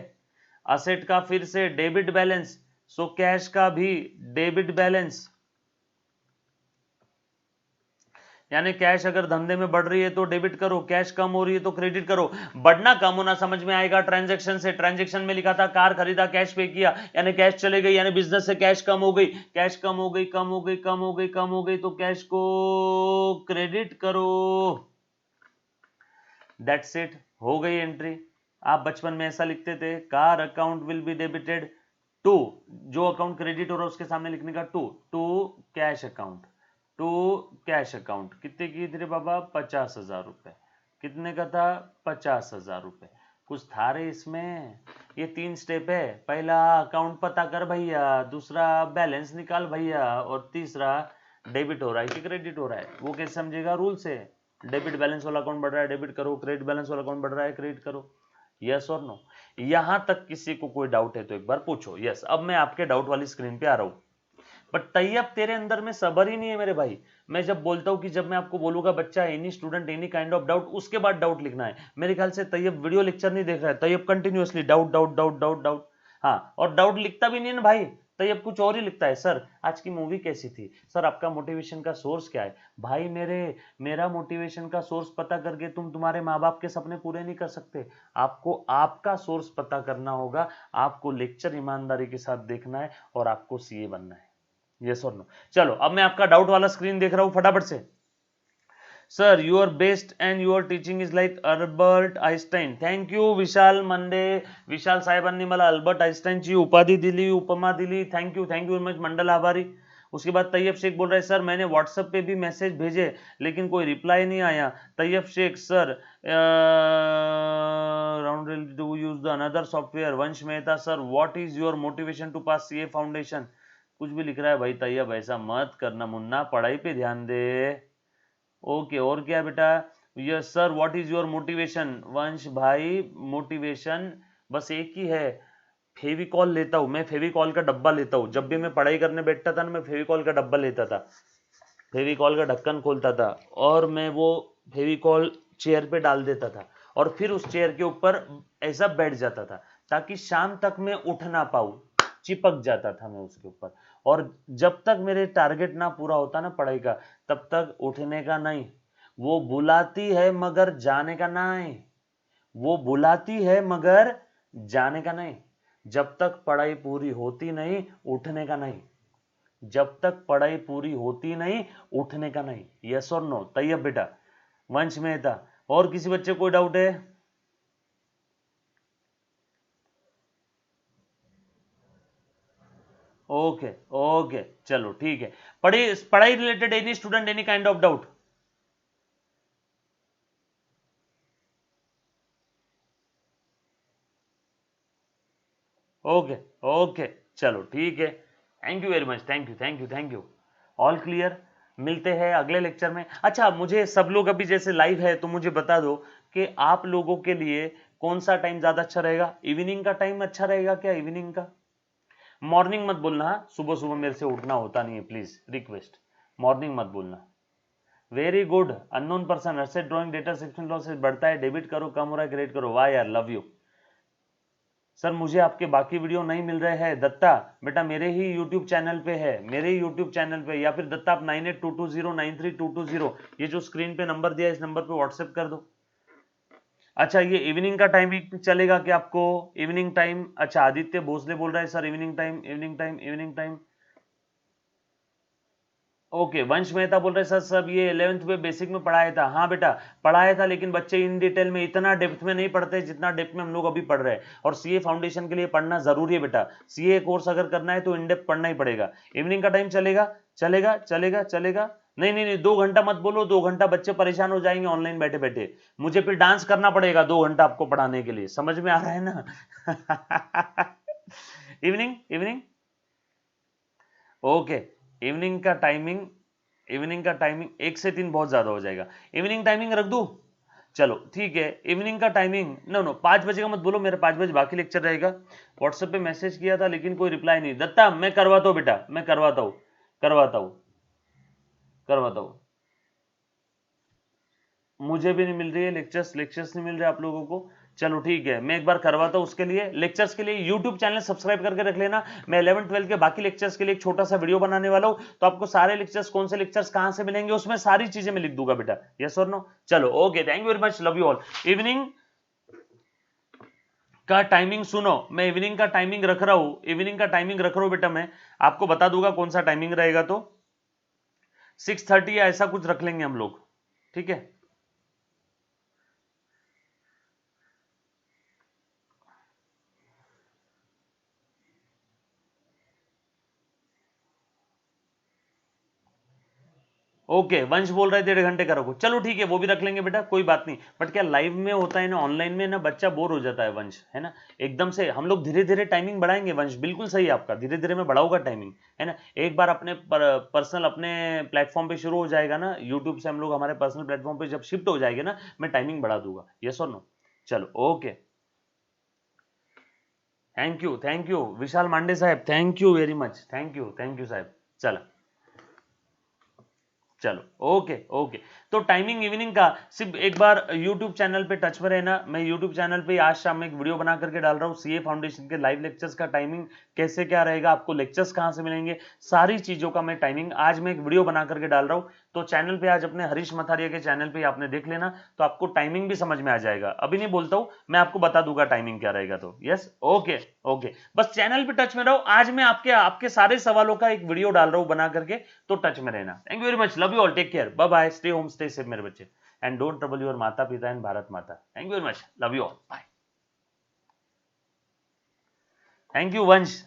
असेट का फिर से डेबिट बैलेंस। सो कैश का भी डेबिट बैलेंस, यानी कैश अगर धंधे में बढ़ रही है तो डेबिट करो, कैश कम हो रही है तो क्रेडिट करो। बढ़ना कम होना समझ में आएगा ट्रांजैक्शन से। ट्रांजैक्शन में लिखा था कार खरीदा, कैश पे किया, यानी कैश चले गई, यानी बिजनेस से कैश कम हो गई। कैश कम हो गई, कम हो गई, कम हो गई, कम हो गई, तो कैश को क्रेडिट करो। दैट्स इट, हो गई एंट्री। आप बचपन में ऐसा लिखते थे, car account will be debited to, जो अकाउंट क्रेडिट हो रहा है उसके सामने लिखने का to cash account, to cash account. कितने की थी रे बाबा? 50,000 रुपए। कितने का था? 50,000 रुपए। कुछ था रे इसमें। ये 3 स्टेप है, पहला अकाउंट पता कर भैया, दूसरा बैलेंस निकाल भैया, और तीसरा डेबिट हो रहा है कि क्रेडिट हो रहा है। वो कैसे समझेगा? रूल से। डेबिट बैलेंस वाला अकाउंट बढ़ रहा है, डेबिट करो, क्रेडिट बैलेंस वाला अकाउंट बढ़ रहा है, क्रेडिट करो। यस और नो? यहां तक किसी को कोई डाउट है तो एक बार पूछो। यस, अब मैं आपके डाउट वाली स्क्रीन पे आ रहा हूं। बट तैयब तेरे अंदर में सबर ही नहीं है मेरे भाई। मैं जब बोलता हूं कि जब मैं आपको बोलूंगा बच्चा any student any kind of doubt, उसके बाद डाउट लिखना है। मेरे ख्याल से तैयब वीडियो लेक्चर नहीं देख रहा है, Tayyab continuously doubt doubt doubt doubt doubt. हाँ, और डाउट लिखता भी नहीं ना भाई, तैयब कुछ और ही लिखता है। सर आज की मूवी कैसी थी, सर आपका मोटिवेशन का सोर्स क्या है। भाई मेरा मोटिवेशन का सोर्स पता करके तुम तुम्हारे माँ बाप के सपने पूरे नहीं कर सकते। आपको आपका सोर्स पता करना होगा, आपको लेक्चर ईमानदारी के साथ देखना है, और आपको सीए बनना है। यस और नो? चलो अब मैं आपका डाउट वाला स्क्रीन देख रहा हूं फटाफट से। Sir your best and your teaching is like Albert Einstein. Thank you Vishal Mande. Vishal साहेबांनी मला अल्बर्ट आइंस्टाइनची उपाधि दिली, उपमा दिली. थँक यू वेरी मच, मंडल आभारी. उसके बाद तैयब शेख बोल रहे हैं सर मैंने व्हाट्सएप पे भी मैसेज भेजे लेकिन कोई रिप्लाई नहीं आया. Tayyab Shaikh sir round do use the another software. Vansh Mehta sir what is your motivation to pass CA foundation. कुछ भी लिख रहा है भाई तैयब, ऐसा मत करना मुन्ना, पढ़ाई पे ध्यान दे. ओके, और क्या बेटा? Yes sir what is your motivation. वंश भाई मोटिवेशन बस एक ही है, फेविकॉल लेता हूँ मैं, फेविकॉल का डब्बा लेता हूँ. जब भी मैं पढ़ाई करने बैठता था ना, मैं फेविकॉल का डब्बा लेता था, फेविकॉल का ढक्कन खोलता था और मैं वो फेविकॉल चेयर पे डाल देता था, और फिर उस चेयर के ऊपर ऐसा बैठ जाता था ताकि शाम तक मैं उठ ना पाऊँ. चिपक जाता था मैं उसके ऊपर, और जब तक मेरे टारगेट ना पूरा होता ना पढ़ाई का, तब तक उठने का नहीं. वो बुलाती है मगर जाने का नहीं, वो बुलाती है मगर जाने का नहीं. जब तक पढ़ाई पूरी होती नहीं, उठने का नहीं. जब तक पढ़ाई पूरी होती नहीं, उठने का नहीं. यस और नो? तैयब बेटा. वंश मेहता. और किसी बच्चे कोई डाउट है? ओके ओके, चलो ठीक है. पढ़ाई related any student any kind of doubt? Okay okay, चलो ठीक है. Thank you very much, thank you thank you thank you. All clear. मिलते हैं अगले लेक्चर में. अच्छा, मुझे सब लोग अभी जैसे लाइव है तो मुझे बता दो कि आप लोगों के लिए कौन सा टाइम ज्यादा अच्छा रहेगा. इवनिंग का टाइम अच्छा रहेगा क्या? इवनिंग का. मॉर्निंग मत बोलना, सुबह सुबह मेरे से उठना होता नहीं है, प्लीज रिक्वेस्ट. मॉर्निंग मत बोलना. Very good. Unknown person asset drawing data section losses बढ़ता है, डेबिट करो, कम हो रहा है, क्रेडिट करो. वाह यार, लव यू. सर मुझे आपके बाकी वीडियो नहीं मिल रहे हैं. दत्ता बेटा मेरे ही यूट्यूब चैनल पे है, मेरे ही यूट्यूब चैनल पे, या फिर दत्ता आप 9822093220 ये जो स्क्रीन पे नंबर दिया है इस नंबर पे व्हाट्सएप कर दो. अच्छा, ये इवनिंग का टाइम चलेगा क्या आपको? Evening time. अच्छा, आदित्य भोसले बोल रहा है sir evening time evening time evening time. Okay, वंश मेहता बोल रहे सर सब ये 11th में बेसिक में पढ़ाया था. हाँ बेटा पढ़ाया था, लेकिन बच्चे इन डिटेल में इतना डेप्थ में नहीं पढ़ते जितना डेप्थ में हम लोग अभी पढ़ रहे हैं. और सीए फाउंडेशन के लिए पढ़ना जरूरी है बेटा. सीए कोर्स अगर करना है तो इन डेप्थ पढ़ना ही पड़ेगा. इवनिंग का टाइम चलेगा? चलेगा चलेगा चलेगा. नहीं नहीं नहीं, 2 घंटा मत बोलो, 2 घंटा बच्चे परेशान हो जाएंगे ऑनलाइन बैठे बैठे. मुझे फिर डांस करना पड़ेगा 2 घंटा आपको पढ़ाने के लिए. समझ में आ रहा है ना? Evening evening. ओके. इवनिंग का टाइमिंग, इवनिंग का टाइमिंग 1 से 3 बहुत ज्यादा हो जाएगा. इवनिंग टाइमिंग रख दूं? चलो ठीक है. इवनिंग का टाइमिंग नो नो 5 बजे का मत बोलो, मेरा 5 बजे बाकी लेक्चर रहेगा. व्हाट्सएप पे मैसेज किया था लेकिन कोई रिप्लाई नहीं. दत्ता मैं करवाता हूँ बेटा, मैं करवाता हूँ, करवाता हूँ, करवाता हूँ. मुझे भी नहीं मिल रही है लेक्चर्स, लेक्चर्स नहीं मिल रहे आप लोगों को. चलो ठीक है, मैं एक बार करवाता हूं. उसके लिए लेक्चर्स के लिए यूट्यूब चैनल सब्सक्राइब करके रख लेना. मैं 11 12 के बाकी लेक्चर्स के लिए एक छोटा सा वीडियो बनाने वाला हूं, तो आपको सारे लेक्चर्स कौन से लेक्चर्स कहां से मिलेंगे उसमें सारी चीजें मैं लिख दूंगा बेटा. यस और नो? चलो okay, thank you very much, love you all. Evening का टाइमिंग सुनो, मैं इवनिंग का टाइमिंग रख रहा हूं, इवनिंग का टाइमिंग रख रहा हूं बेटा. मैं आपको बता दूंगा कौन सा टाइमिंग रहेगा. तो 6:30 या ऐसा कुछ रख लेंगे हम लोग. ठीक है. ओके, वंश बोल रहे 1.5 घंटे का रखो, चलो ठीक है वो भी रख लेंगे बेटा, कोई बात नहीं। बट क्या लाइव में होता है ना, ऑनलाइन में ना बच्चा बोर हो जाता है वंश, है ना। एकदम से हम लोग धीरे धीरे टाइमिंग बढ़ाएंगे वंश, बिल्कुल सही है आपका, धीरे धीरे मैं बढ़ाऊंगा टाइमिंग, है ना। एक बार अपने पर्सनल अपने प्लेटफॉर्म पे शुरू हो जाएगा ना, यूट्यूब से हम लोग हमारे पर्सनल प्लेटफॉर्म पे जब शिफ्ट हो जाएंगे ना, मैं टाइमिंग बढ़ा दूंगा, यस और नो। चलो ओके, थैंक यू विशाल मांडे साहब, thank you very much, thank you साहब। चलो चलो ओके ओके। तो टाइमिंग इवनिंग का सिर्फ एक बार YouTube चैनल पे टच में रहना। मैं YouTube चैनल पे आज शाम में एक वीडियो बना करके डाल रहा हूँ, सीए फाउंडेशन के लाइव लेक्चर्स का टाइमिंग कैसे क्या रहेगा, आपको लेक्चर्स कहाँ से मिलेंगे, सारी चीजों का मैं टाइमिंग आज मैं एक वीडियो बना करके डाल रहा हूँ। तो चैनल पे आज अपने हरीश मथारिया के चैनल पे आपने देख लेना, तो आपको टाइमिंग भी समझ में आ जाएगा। अभी नहीं बोलता हूँ, मैं आपको बता दूंगा टाइमिंग क्या रहेगा। तो यस ओके ओके, बस चैनल पे टच में रहो। आज मैं आपके आपके सारे सवालों का एक वीडियो डाल रहा हूँ बना करके, तो टच में रहना। Thank you very much, love you all, take care, bye bye, stay home stay safe मेरे बच्चे, एंड डोंट ट्रबल योर माता पिता and Bharat Mata. Thank you very much, love you all, bye. Thank you वंश।